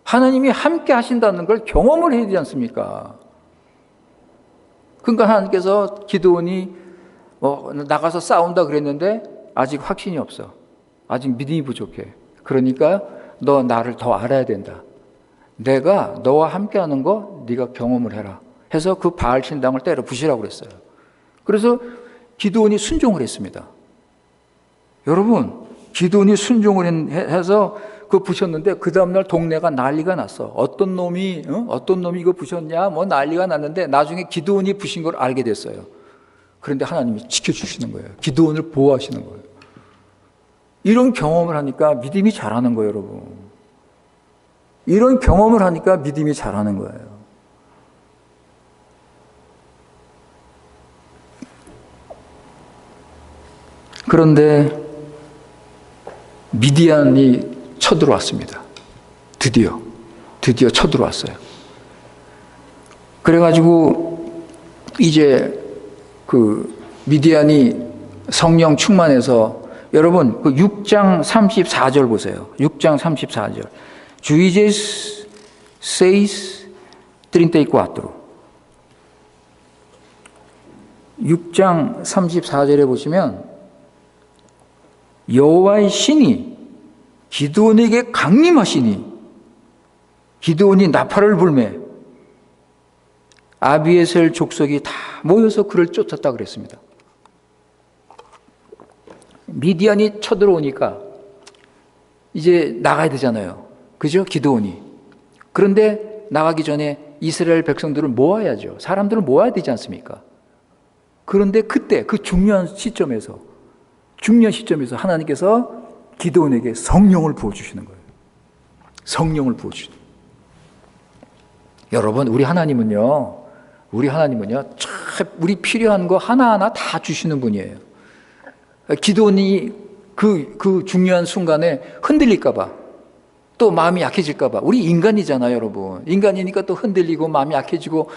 하나님이 함께 하신다는 걸 경험을 해야 되지 않습니까? 그러니까 하나님께서 기드온이 나가서 싸운다 그랬는데 아직 확신이 없어. 아직 믿음이 부족해. 그러니까 너 나를 더 알아야 된다. 내가 너와 함께 하는 거 네가 경험을 해라. 해서 그 바알 신당을 때려 부시라고 그랬어요. 그래서 기드온이 순종을 했습니다. 여러분, 기드온이 순종을 해서 그거 부셨는데 그 다음날 동네가 난리가 났어. 어떤 놈이 이거 부셨냐? 뭐 난리가 났는데 나중에 기드온이 부신 걸 알게 됐어요. 그런데 하나님이 지켜주시는 거예요. 기드온을 보호하시는 거예요. 이런 경험을 하니까 믿음이 자라는 거예요, 여러분. 이런 경험을 하니까 믿음이 자라는 거예요. 그런데 미디안이 쳐들어왔습니다. 드디어 쳐들어왔어요. 그래가지고 이제 그 미디안이 성령 충만해서 여러분 그 6장 34절 보세요. 6장 34절. Juízes 6:34. 6장 34절에 보시면 여호와의 신이 기드온에게 강림하시니 기드온이 나팔을 불매 아비에셀 족속이 다 모여서 그를 쫓았다 그랬습니다. 미디안이 쳐들어오니까 이제 나가야 되잖아요. 그죠? 기드온이. 그런데 나가기 전에 이스라엘 백성들을 모아야죠. 사람들을 모아야 되지 않습니까? 그런데 그때 그 중요한 시점에서 하나님께서 기드온에게 성령을 부어주시는 거예요. 성령을 부어주시는 거예요. 여러분, 우리 하나님은요, 참 우리 필요한 거 하나하나 다 주시는 분이에요. 기드온이 그 중요한 순간에 흔들릴까봐, 또 마음이 약해질까봐. 우리 인간이잖아요, 여러분. 인간이니까 또 흔들리고 마음이 약해지고,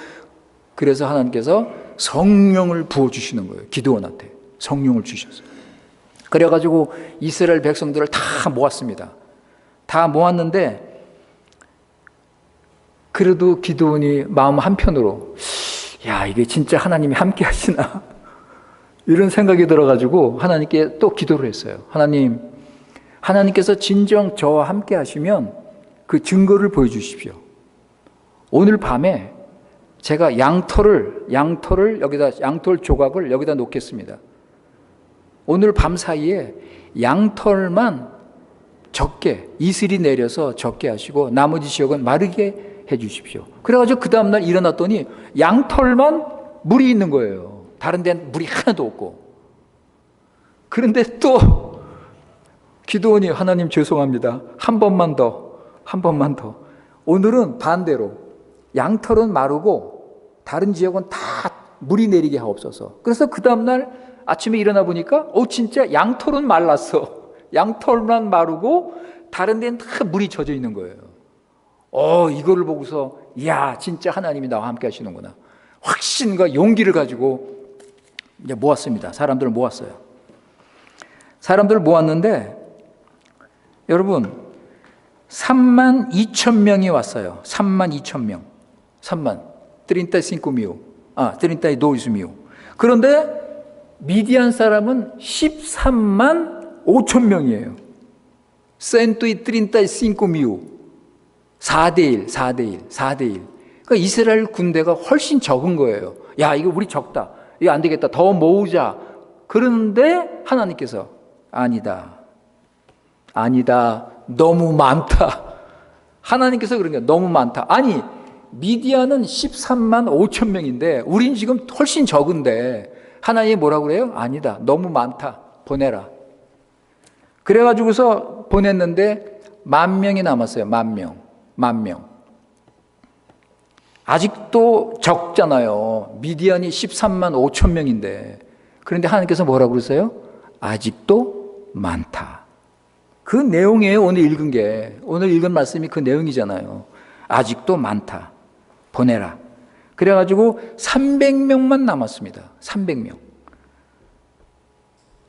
그래서 하나님께서 성령을 부어주시는 거예요. 기드온한테 성령을 주셨어요. 그래가지고 이스라엘 백성들을 다 모았습니다. 다 모았는데 그래도 기드온이 마음 한편으로 야, 이게 진짜 하나님이 함께 하시나 이런 생각이 들어가지고 하나님께 또 기도를 했어요. 하나님께서 진정 저와 함께 하시면 그 증거를 보여주십시오. 오늘 밤에 제가 양털 조각을 여기다 놓겠습니다. 오늘 밤 사이에 양털만 적게, 이슬이 내려서 적게 하시고 나머지 지역은 마르게 해 주십시오. 그래가지고 그 다음날 일어났더니 양털만 물이 있는 거예요. 다른 데는 물이 하나도 없고. 그런데 또 기드온이 하나님 죄송합니다. 한 번만 더. 오늘은 반대로 양털은 마르고 다른 지역은 다 물이 내리게 하옵소서. 그래서 그 다음날 아침에 일어나 보니까 진짜 양털은 말랐어. 양털만 마르고 다른 데는 다 물이 젖어 있는 거예요. 이거를 보고서 이야, 진짜 하나님이 나와 함께 하시는구나. 확신과 용기를 가지고 이제 모았습니다. 사람들을 모았어요. 사람들을 모았는데 여러분 32,000명이 왔어요. 32,000명. 32,000 그런데 미디안 사람은 13만 5천 명이에요. 135,000. 4대1. 그러니까 이스라엘 군대가 훨씬 적은 거예요. 야, 이거 우리 적다. 이거 안 되겠다. 더 모으자. 그런데 하나님께서 아니다. 너무 많다. 하나님께서 그런 거예요. 너무 많다. 아니, 미디안은 13만 5천 명인데 우린 지금 훨씬 적은데 하나님이 뭐라고 그래요? 아니다. 너무 많다. 보내라. 그래가지고서 보냈는데 10,000명이 남았어요. 10,000명. 명. 아직도 적잖아요. 미디안이 13만 5천 명인데. 그런데 하나님께서 뭐라고 그러세요? 아직도 많다. 그 내용이에요. 오늘 읽은 게. 오늘 읽은 말씀이 그 내용이잖아요. 아직도 많다. 보내라. 그래가지고 300명만 남았습니다. 300명.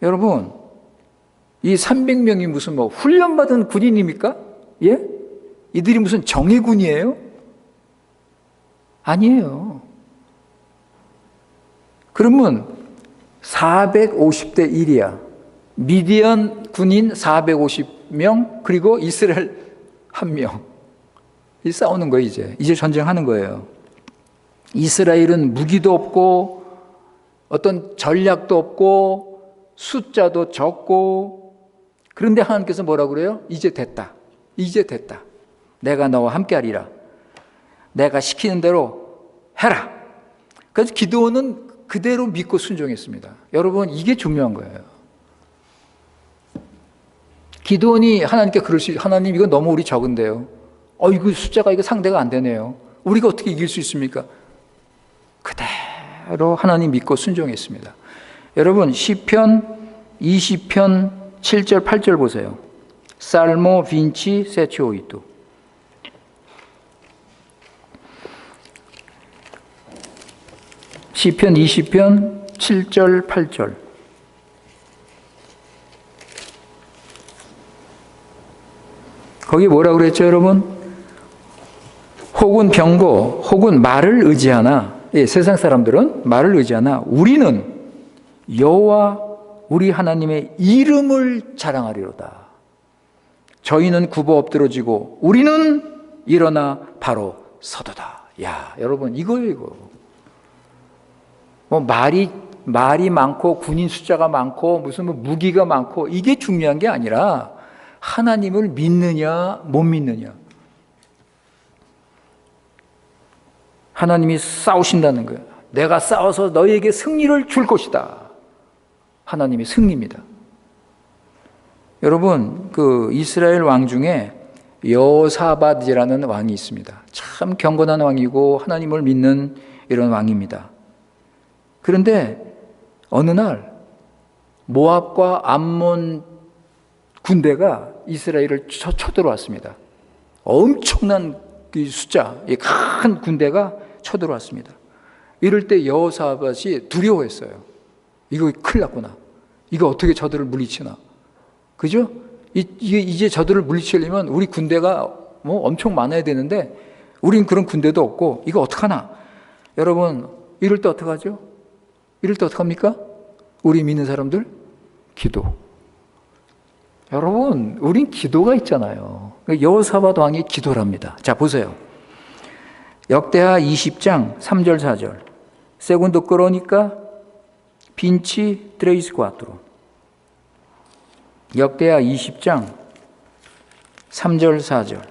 여러분, 이 300명이 무슨 뭐 훈련받은 군인입니까? 예? 이들이 무슨 정예군이에요? 아니에요. 그러면 450대 1이야. 미디안 군인 450명, 그리고 이스라엘 1명. 이 싸우는 거예요, 이제. 이제 전쟁하는 거예요. 이스라엘은 무기도 없고, 어떤 전략도 없고, 숫자도 적고, 그런데 하나님께서 뭐라고 그래요? 이제 됐다. 이제 됐다. 내가 너와 함께 하리라. 내가 시키는 대로 해라. 그래서 기드온은 그대로 믿고 순종했습니다. 여러분, 이게 중요한 거예요. 기드온이 하나님께 하나님 이거 너무 우리 적은데요. 이거 숫자가 이거 상대가 안 되네요. 우리가 어떻게 이길 수 있습니까? 그대로 하나님 믿고 순종했습니다. 여러분, 시편 20편 7절 8절 보세요. 살모 빈치 세치오이투. 시편 20편 7절 8절. 거기 뭐라고 그랬죠, 여러분? 혹은 병거, 혹은 말을 의지하나, 세상 사람들은 말을 의지하나 우리는 여호와 우리 하나님의 이름을 자랑하리로다. 저희는 굽어 엎드러지고 우리는 일어나 바로 서도다. 야, 여러분, 이거예요, 이거. 뭐 말이 많고 군인 숫자가 많고 무슨 뭐 무기가 많고 이게 중요한 게 아니라 하나님을 믿느냐 못 믿느냐. 하나님이 싸우신다는 거예요. 내가 싸워서 너희에게 승리를 줄 것이다. 하나님의 승리입니다. 여러분, 그 이스라엘 왕 중에 여호사밧이라는 왕이 있습니다. 참 경건한 왕이고 하나님을 믿는 이런 왕입니다. 그런데 어느 날 모압과 암몬 군대가 이스라엘을 쳐들어왔습니다. 엄청난 숫자, 큰 군대가 쳐들어왔습니다. 이럴 때 여호사밧이 두려워했어요. 이거 큰일 났구나. 이거 어떻게 저들을 물리치나. 그죠? 이제 저들을 물리치려면 우리 군대가 뭐 엄청 많아야 되는데 우린 그런 군대도 없고 이거 어떡하나. 여러분, 이럴 때 어떡하죠? 이럴 때 어떡합니까? 우리 믿는 사람들? 기도. 여러분, 우린 기도가 있잖아요. 여호사밧 왕이 기도랍니다. 자, 보세요. 역대하 20장 3절 4절. 세군도 끌어오니까 빈치 트레이스 과트로. 역대하 20장 3절 4절.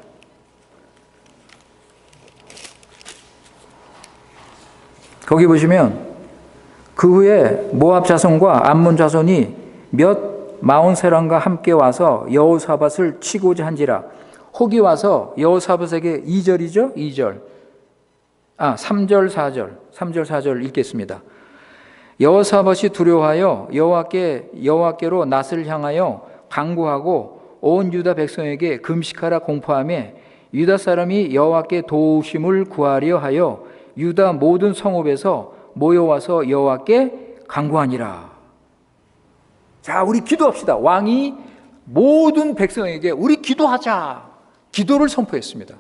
거기 보시면 그 후에 모압 자손과 암몬 자손이 몇 마온 사람과 함께 와서 여호사밧을 치고자 한지라. 혹이 와서 여호사밧에게 2절이죠? 2절. 3절 4절. 3절 4절 읽겠습니다. 여호사밧이 두려워하여 여호와께로 낯을 향하여 간구하고 온 유다 백성에게 금식하라 공포하며 유다 사람이 여호와께 도우심을 구하려 하여 유다 모든 성읍에서 모여와서 여호와께 간구하니라. 자, 우리 기도합시다. 왕이 모든 백성에게 우리 기도하자. 기도를 선포했습니다.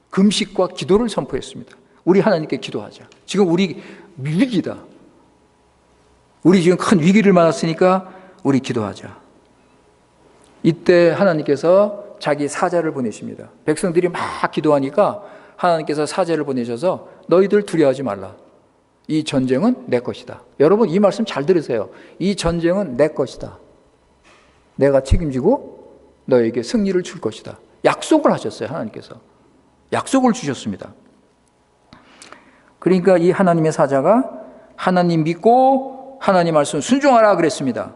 금식과 기도를 선포했습니다. 우리 하나님께 기도하자. 지금 우리 위기다. 우리 지금 큰 위기를 맞았으니까 우리 기도하자. 이때 하나님께서 자기 사자를 보내십니다. 백성들이 막 기도하니까 하나님께서 사자를 보내셔서 너희들 두려워하지 말라. 이 전쟁은 내 것이다. 여러분, 이 말씀 잘 들으세요. 이 전쟁은 내 것이다. 내가 책임지고 너에게 승리를 줄 것이다. 약속을 하셨어요, 하나님께서. 약속을 주셨습니다. 그러니까 이 하나님의 사자가 하나님 믿고 하나님 말씀 순종하라 그랬습니다.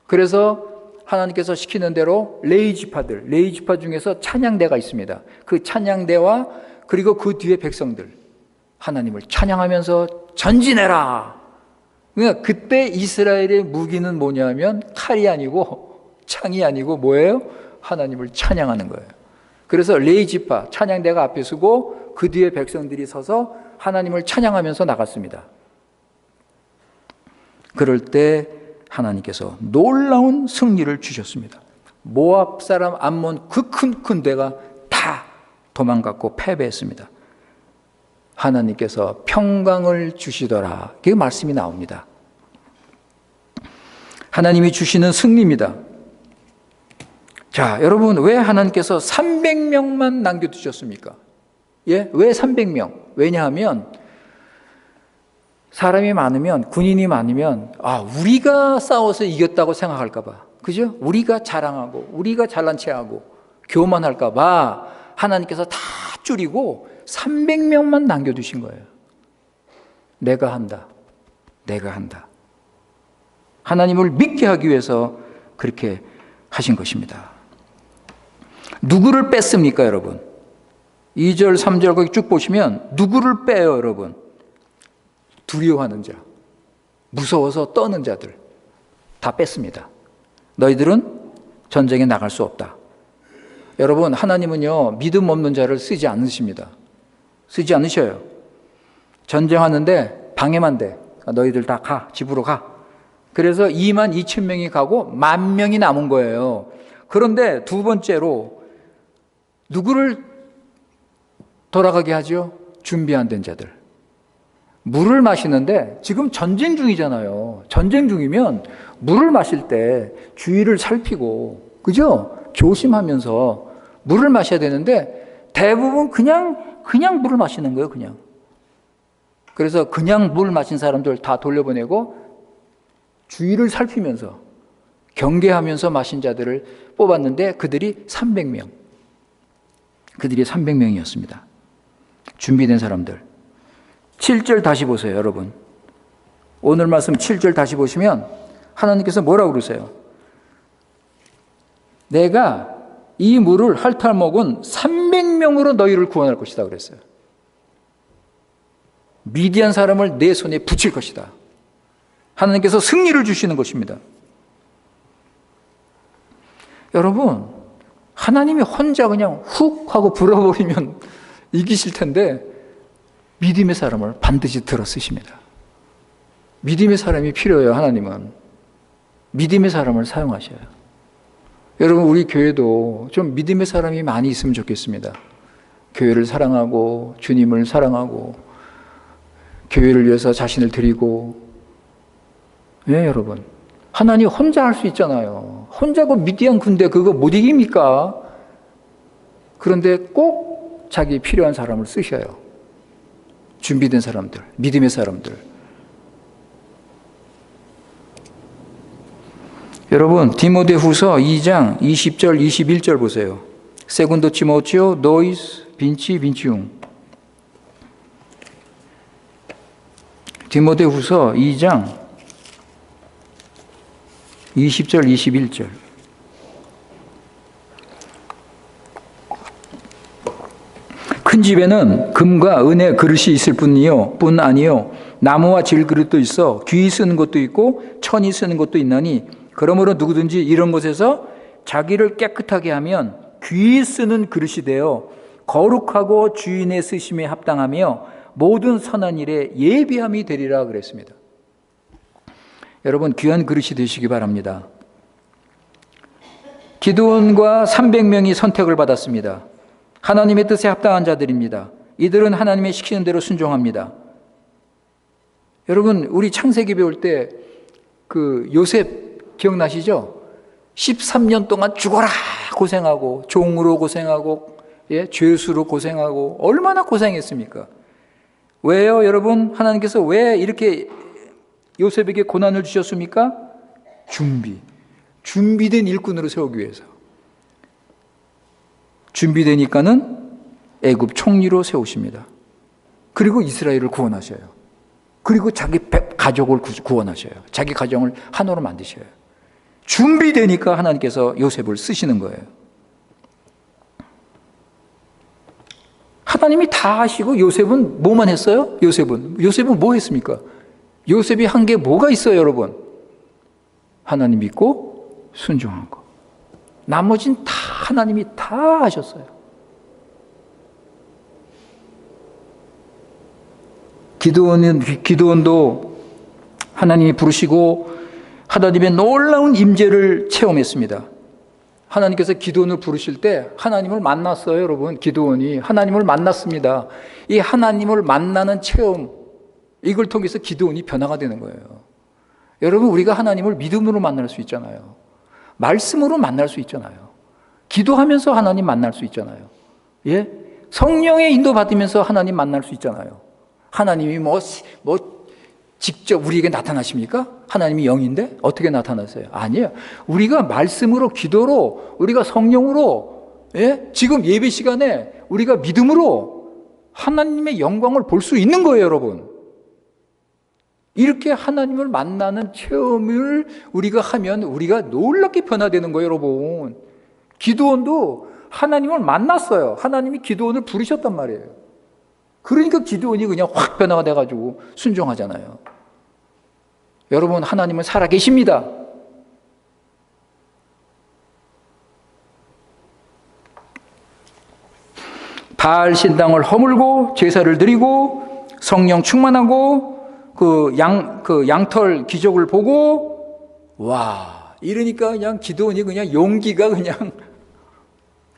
그래서 하나님께서 시키는 대로 레위지파 중에서 찬양대가 있습니다. 그 찬양대와 그리고 그 뒤에 백성들 하나님을 찬양하면서 전진해라. 그러니까 그때 이스라엘의 무기는 뭐냐면 칼이 아니고 창이 아니고 뭐예요? 하나님을 찬양하는 거예요. 그래서 레위지파 찬양대가 앞에 서고 그 뒤에 백성들이 서서 하나님을 찬양하면서 나갔습니다. 그럴 때 하나님께서 놀라운 승리를 주셨습니다. 모압 사람 암몬 그 큰 대가 다 도망갔고 패배했습니다. 하나님께서 평강을 주시더라. 그 말씀이 나옵니다. 하나님이 주시는 승리입니다. 자, 여러분, 왜 하나님께서 300명만 남겨두셨습니까? 예? 왜 300명? 왜냐하면 사람이 많으면, 군인이 많으면 우리가 싸워서 이겼다고 생각할까 봐. 그죠? 우리가 자랑하고 우리가 잘난 체하고 교만할까 봐 하나님께서 다 줄이고 300명만 남겨두신 거예요. 내가 한다. 하나님을 믿게 하기 위해서 그렇게 하신 것입니다. 누구를 뺐습니까, 여러분? 2절, 3절 거기 쭉 보시면 누구를 빼요, 여러분? 두려워하는 자, 무서워서 떠는 자들 다 뺐습니다. 너희들은 전쟁에 나갈 수 없다. 여러분, 하나님은요 믿음 없는 자를 쓰지 않으십니다. 쓰지 않으셔요. 전쟁하는데 방해만 돼. 너희들 다 가, 집으로 가. 그래서 2만 2천 명이 가고 10,000명이 남은 거예요. 그런데 두 번째로 누구를 돌아가게 하죠? 준비 안 된 자들. 물을 마시는데 지금 전쟁 중이잖아요. 전쟁 중이면 물을 마실 때 주의를 살피고, 그죠? 조심하면서 물을 마셔야 되는데 대부분 그냥 물을 마시는 거예요, 그냥. 그래서 그냥 물 마신 사람들 다 돌려보내고 주의를 살피면서 경계하면서 마신 자들을 뽑았는데 그들이 300명. 그들이 300명이었습니다. 준비된 사람들. 7절 다시 보세요, 여러분. 오늘 말씀 7절 다시 보시면 하나님께서 뭐라고 그러세요? 내가 이 물을 핥아 먹은 300명으로 너희를 구원할 것이다 그랬어요. 미디안 사람을 내 손에 붙일 것이다. 하나님께서 승리를 주시는 것입니다. 여러분, 하나님이 혼자 그냥 훅 하고 불어버리면 이기실 텐데 믿음의 사람을 반드시 들어 쓰십니다. 믿음의 사람이 필요해요. 하나님은 믿음의 사람을 사용하셔요. 여러분, 우리 교회도 좀 믿음의 사람이 많이 있으면 좋겠습니다. 교회를 사랑하고 주님을 사랑하고 교회를 위해서 자신을 드리고. 네, 여러분, 하나님 혼자 할 수 있잖아요. 혼자 그 미디안 군대 그거 못 이깁니까? 그런데 꼭 자기 필요한 사람을 쓰셔요. 준비된 사람들, 믿음의 사람들. 여러분, 디모데후서 2장 20절 21절 보세요. 세군도 티모티오 노이스 빈치웅. 디모데후서 2장 20절 21절. 큰 집에는 금과 은의 그릇이 있을 뿐 아니요 나무와 질그릇도 있어 귀 쓰는 것도 있고 천이 쓰는 것도 있나니 그러므로 누구든지 이런 곳에서 자기를 깨끗하게 하면 귀 쓰는 그릇이 되어 거룩하고 주인의 쓰심에 합당하며 모든 선한 일에 예비함이 되리라 그랬습니다. 여러분, 귀한 그릇이 되시기 바랍니다. 기드온과 300명이 선택을 받았습니다. 하나님의 뜻에 합당한 자들입니다. 이들은 하나님의 시키는 대로 순종합니다. 여러분, 우리 창세기 배울 때 그 요셉 기억나시죠? 13년 동안 죽어라 고생하고 종으로 고생하고 죄수로 고생하고 얼마나 고생했습니까? 왜요, 여러분? 하나님께서 왜 이렇게 요셉에게 고난을 주셨습니까? 준비된 일꾼으로 세우기 위해서. 준비되니까는 애굽 총리로 세우십니다. 그리고 이스라엘을 구원하셔요. 그리고 자기 가족을 구원하셔요. 자기 가정을 한으로 만드셔요. 준비되니까 하나님께서 요셉을 쓰시는 거예요. 하나님이 다 하시고 요셉은 뭐만 했어요? 요셉은 뭐 했습니까? 요셉이 한 게 뭐가 있어요, 여러분? 하나님 믿고 순종한 거. 나머진 다 하나님이 다 하셨어요. 기드온도 하나님이 부르시고 하나님의 놀라운 임재를 체험했습니다. 하나님께서 기드온을 부르실 때 하나님을 만났어요, 여러분. 기드온이 하나님을 만났습니다. 이 하나님을 만나는 체험, 이걸 통해서 기드온이 변화가 되는 거예요. 여러분, 우리가 하나님을 믿음으로 만날 수 있잖아요. 말씀으로 만날 수 있잖아요. 기도하면서 하나님 만날 수 있잖아요. 예? 성령의 인도 받으면서 하나님 만날 수 있잖아요. 하나님이 직접 우리에게 나타나십니까? 하나님이 영인데 어떻게 나타나세요? 아니에요. 우리가 말씀으로, 기도로, 우리가 성령으로, 예? 지금 예배 시간에 우리가 믿음으로 하나님의 영광을 볼 수 있는 거예요, 여러분. 이렇게 하나님을 만나는 체험을 우리가 하면 우리가 놀랍게 변화되는 거예요, 여러분. 기드온도 하나님을 만났어요. 하나님이 기드온을 부르셨단 말이에요. 그러니까 기드온이 그냥 확 변화가 돼가지고 순종하잖아요. 여러분, 하나님은 살아계십니다. 바알 신당을 허물고 제사를 드리고 성령 충만하고 그 양털 기적을 보고, 와, 이러니까 그냥 기드온이 그냥 용기가 그냥,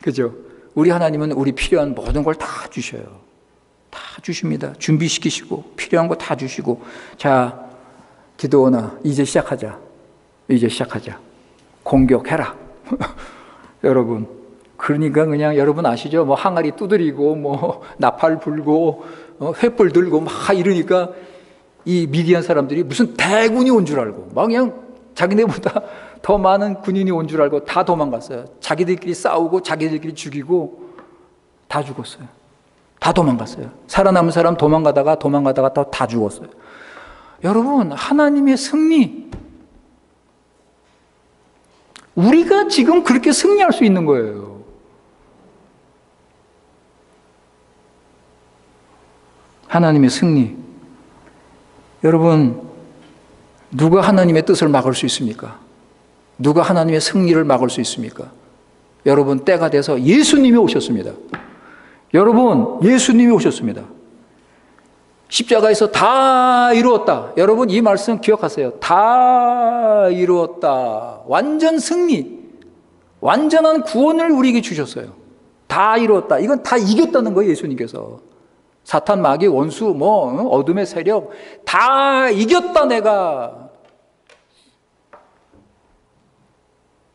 그죠? 우리 하나님은 우리 필요한 모든 걸 다 주셔요. 다 주십니다. 준비시키시고 필요한 거 다 주시고. 자, 기드온아, 이제 시작하자. 공격해라. 여러분, 그러니까 그냥 여러분 아시죠? 뭐 항아리 두드리고 뭐 나팔 불고 횃불 들고 막 이러니까 이 미디안 사람들이 무슨 대군이 온 줄 알고 막 그냥 자기네보다 더 많은 군인이 온 줄 알고 다 도망갔어요. 자기들끼리 싸우고 자기들끼리 죽이고 다 죽었어요. 다 도망갔어요. 살아남은 사람 도망가다가 다 죽었어요. 여러분, 하나님의 승리, 우리가 지금 그렇게 승리할 수 있는 거예요. 하나님의 승리. 여러분, 누가 하나님의 뜻을 막을 수 있습니까? 누가 하나님의 승리를 막을 수 있습니까? 여러분, 때가 돼서 예수님이 오셨습니다. 여러분, 예수님이 오셨습니다. 십자가에서 다 이루었다. 여러분, 이 말씀 기억하세요. 다 이루었다. 완전 승리, 완전한 구원을 우리에게 주셨어요. 다 이루었다. 이건 다 이겼다는 거예요, 예수님께서. 사탄, 마귀, 원수, 어둠의 세력 다 이겼다, 내가.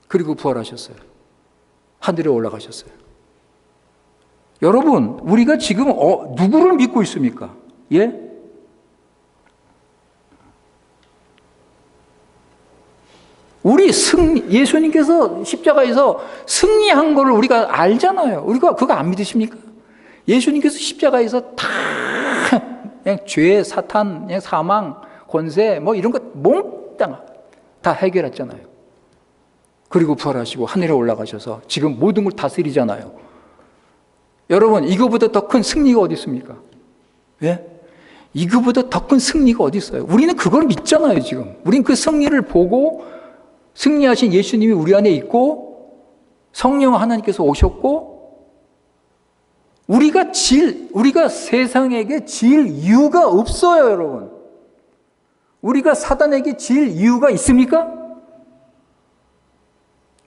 그리고 부활하셨어요. 하늘에 올라가셨어요. 여러분, 우리가 지금 누구를 믿고 있습니까? 예? 우리 예수님께서 십자가에서 승리한 걸 우리가 알잖아요. 우리가 그거 안 믿으십니까? 예수님께서 십자가에서 다 그냥 죄, 사탄, 그냥 사망, 권세 이런 거 몽땅 다 해결했잖아요. 그리고 부활하시고 하늘에 올라가셔서 지금 모든 걸 다스리잖아요. 여러분, 이거보다 더 큰 승리가 어디 있습니까? 예? 이거보다 더 큰 승리가 어디 있어요? 우리는 그걸 믿잖아요, 지금. 우리는 그 승리를 보고 승리하신 예수님이 우리 안에 있고 성령 하나님께서 오셨고 우리가 세상에게 질 이유가 없어요, 여러분. 우리가 사단에게 질 이유가 있습니까?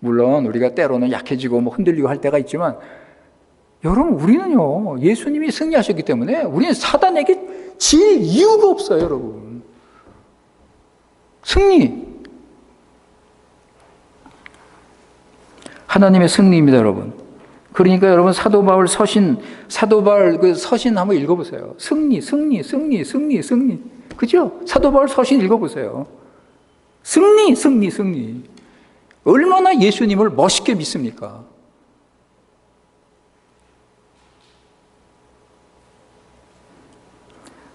물론 우리가 때로는 약해지고 흔들리고 할 때가 있지만 여러분, 우리는요, 예수님이 승리하셨기 때문에 우리는 사단에게 질 이유가 없어요, 여러분. 승리. 하나님의 승리입니다, 여러분. 그러니까 여러분, 사도 바울 그 서신 한번 읽어보세요. 승리. 그죠? 사도 바울 서신 읽어보세요. 승리. 얼마나 예수님을 멋있게 믿습니까?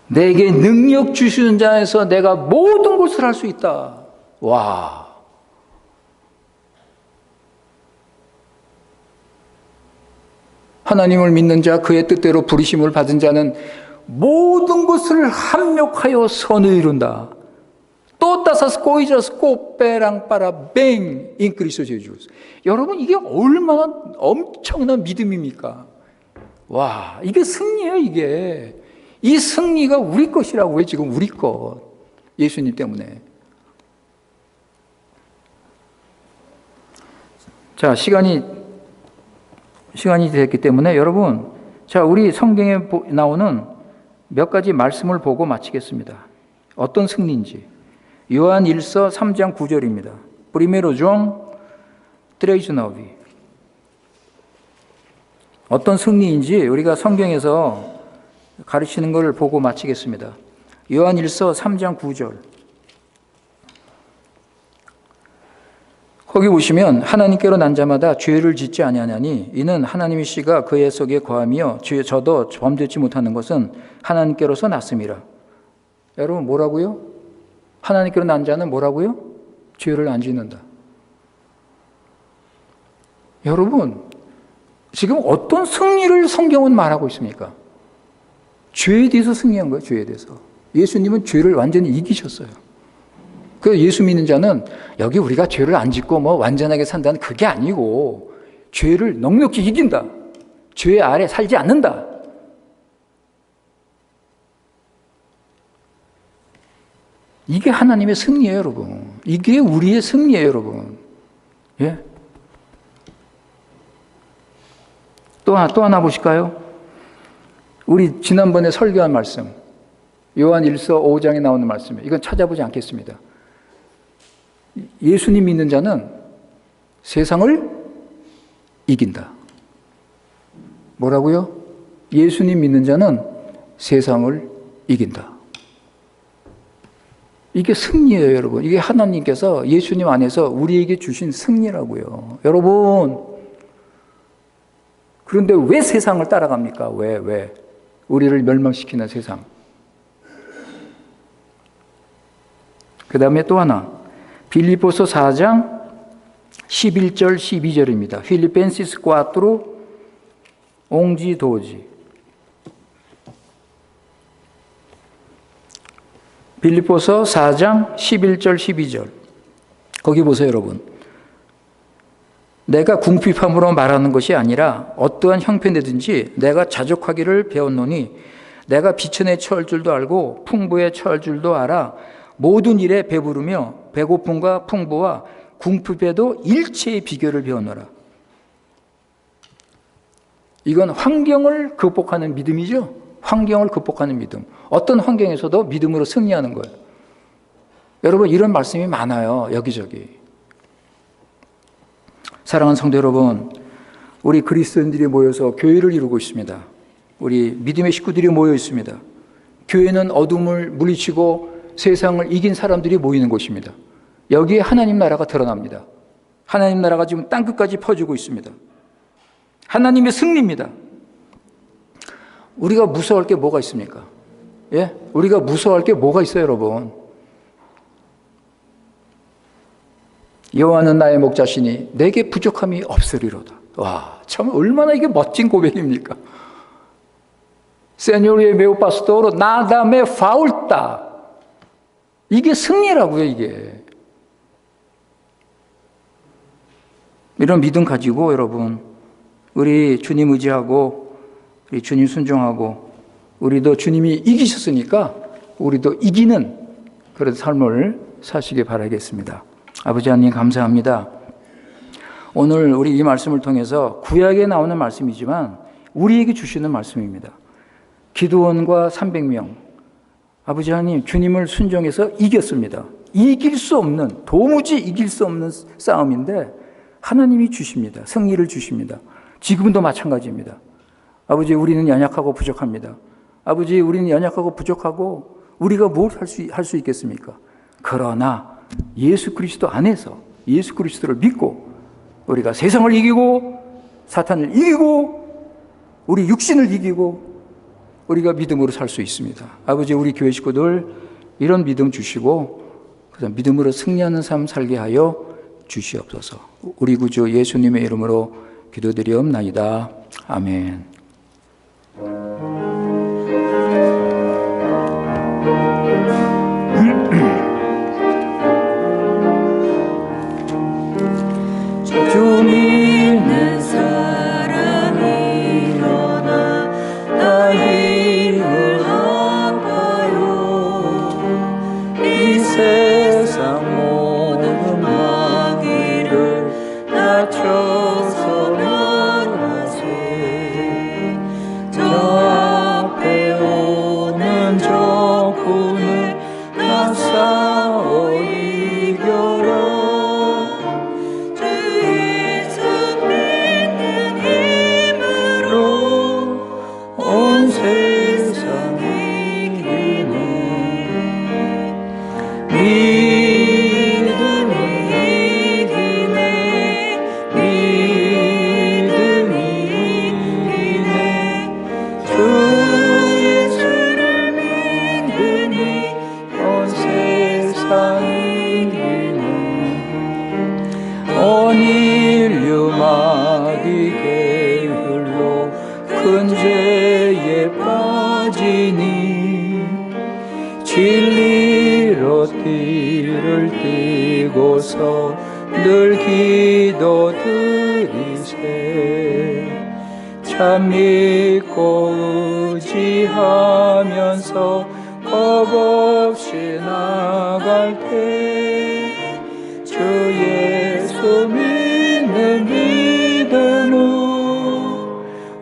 내게 능력 주시는 자에서 내가 모든 것을 할 수 있다. 와, 하나님을 믿는 자, 그의 뜻대로 부르심을 받은 자는 모든 것을 합력하여 선을 이룬다. todas coisas cooperam para bem em Cristo Jesus. 여러분, 이게 얼마나 엄청난 믿음입니까? 와, 이게 승리예요, 이게. 이 승리가 우리 것이라고요, 지금 우리 것. 예수님 때문에. 자, 시간이 됐기 때문에 여러분, 자, 우리 성경에 나오는 몇 가지 말씀을 보고 마치겠습니다. 어떤 승리인지. 요한 1서 3장 9절입니다. Primeiro João 3:9. 어떤 승리인지 우리가 성경에서 가르치는 것을 보고 마치겠습니다. 요한 1서 3장 9절. 거기 보시면 하나님께로 난 자마다 죄를 짓지 아니하나니 이는 하나님의 씨가 그의 속에 거하며 저도 범죄치 못하는 것은 하나님께로서 났음이라. 여러분 뭐라고요? 하나님께로 난 자는 뭐라고요? 죄를 안 짓는다. 여러분 지금 어떤 승리를 성경은 말하고 있습니까? 죄에 대해서 승리한 거예요. 죄에 대해서. 예수님은 죄를 완전히 이기셨어요. 그 예수 믿는 자는 여기 우리가 죄를 안 짓고 뭐 완전하게 산다는 그게 아니고 죄를 넉넉히 이긴다. 죄 아래 살지 않는다. 이게 하나님의 승리예요, 여러분. 이게 우리의 승리예요, 여러분. 예? 또 하나 보실까요? 우리 지난번에 설교한 말씀, 요한 1서 5장에 나오는 말씀이에요. 이건 찾아보지 않겠습니다. 예수님 믿는 자는 세상을 이긴다. 뭐라고요? 예수님 믿는 자는 세상을 이긴다. 이게 승리예요, 여러분. 이게 하나님께서 예수님 안에서 우리에게 주신 승리라고요. 여러분, 그런데 왜 세상을 따라갑니까? 왜? 우리를 멸망시키는 세상. 그 다음에 또 하나, 빌립보서 4장 11절 12절입니다. 필리펜시스 4, 11, 12. 빌립보서 4장 11절 12절. 거기 보세요, 여러분. 내가 궁핍함으로 말하는 것이 아니라 어떠한 형편이든지 내가 자족하기를 배웠노니 내가 비천에 처할 줄도 알고 풍부에 처할 줄도 알아 모든 일에 배부르며 배고픔과 풍부와 궁핍에도 일체의 비결을 배웠노라. 이건 환경을 극복하는 믿음이죠. 환경을 극복하는 믿음. 어떤 환경에서도 믿음으로 승리하는 거예요. 여러분 이런 말씀이 많아요. 여기저기. 사랑하는 성도 여러분, 우리 그리스도인들이 모여서 교회를 이루고 있습니다. 우리 믿음의 식구들이 모여 있습니다. 교회는 어둠을 물리치고 세상을 이긴 사람들이 모이는 곳입니다. 여기에 하나님 나라가 드러납니다. 하나님 나라가 지금 땅끝까지 퍼지고 있습니다. 하나님의 승리입니다. 우리가 무서워할 게 뭐가 있습니까? 예? 우리가 무서워할 게 뭐가 있어요, 여러분? 여호와는 나의 목자시니 내게 부족함이 없으리로다. 와, 참 얼마나 이게 멋진 고백입니까? Señor é meu pastor, nada me falta. 이게 승리라고요, 이게. 이런 믿음 가지고 여러분, 우리 주님 의지하고 우리 주님 순종하고 우리도 주님이 이기셨으니까 우리도 이기는 그런 삶을 사시길 바라겠습니다. 아버지 하나님 감사합니다. 오늘 우리 이 말씀을 통해서 구약에 나오는 말씀이지만 우리에게 주시는 말씀입니다. 기드온과 300명 아버지 하나님 주님을 순종해서 이겼습니다. 이길 수 없는 도무지 이길 수 없는 싸움인데 하나님이 주십니다. 승리를 주십니다. 지금도 마찬가지입니다. 아버지 우리는 연약하고 부족합니다. 아버지 우리는 연약하고 부족하고 우리가 뭘 할 수 있겠습니까? 그러나 예수 그리스도 안에서 예수 그리스도를 믿고 우리가 세상을 이기고 사탄을 이기고 우리 육신을 이기고 우리가 믿음으로 살 수 있습니다. 아버지 우리 교회 식구들 이런 믿음 주시고 믿음으로 승리하는 삶 살게 하여 주시옵소서. 우리 구주 예수님의 이름으로 기도드리옵나이다. 아멘. 주 믿는 사람 일어나 나 힘을 합하여 이 세상 모든 마귀를 낮춰서 멸하세. 저 앞에 오는 적군을 나 싸워 이겨라. 세상 이기네. 믿음이 이기네. 믿음이 이기네. 주 예수를 믿으니 온 세상 이기네. 온 인류 마귀 게을로 큰 죄에 빠지니 진리로 띠를 띠고서 늘 기도 드리세. 참 믿고 의지하면서 겁없이 나갈 때 주 예수 믿는 믿음으로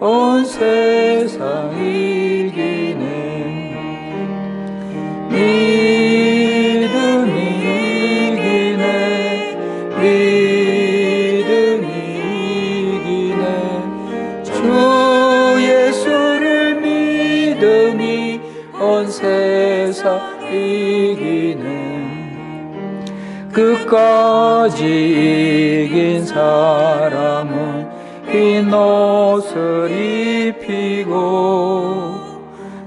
온 세상 이기네. 믿음이 이기네. 믿음이 이기네. 주 예수를 믿음이 온 세상 이기네. 끝까지 이긴 사람은 흰 옷을 입히고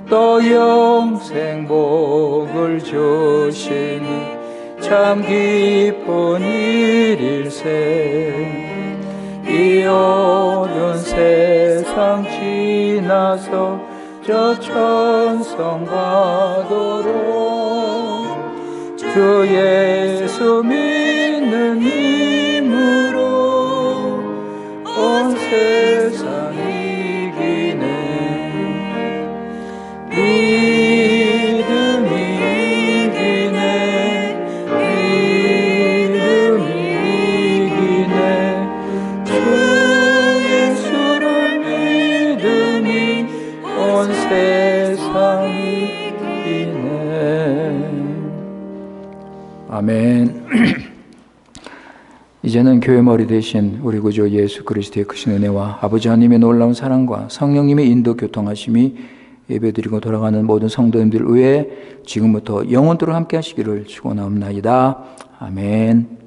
또 영생 복을 주시니 참 기쁜 일일세. 이 어두운 세상 지나서 저 천성 가도록 주 예수 믿는 힘으로 온 세상 이기네. 믿음이 이기네. 믿음이 이기네. 주 예수를 믿음이 온 세상 이기네. 아멘. 이제는 교회 머리 되신 우리 구주 예수 그리스도의 크신 은혜와 아버지 하나님의 놀라운 사랑과 성령님의 인도 교통하심이 예배드리고 돌아가는 모든 성도님들 위해 지금부터 영원토록 함께 하시기를 축원하옵나이다. 아멘.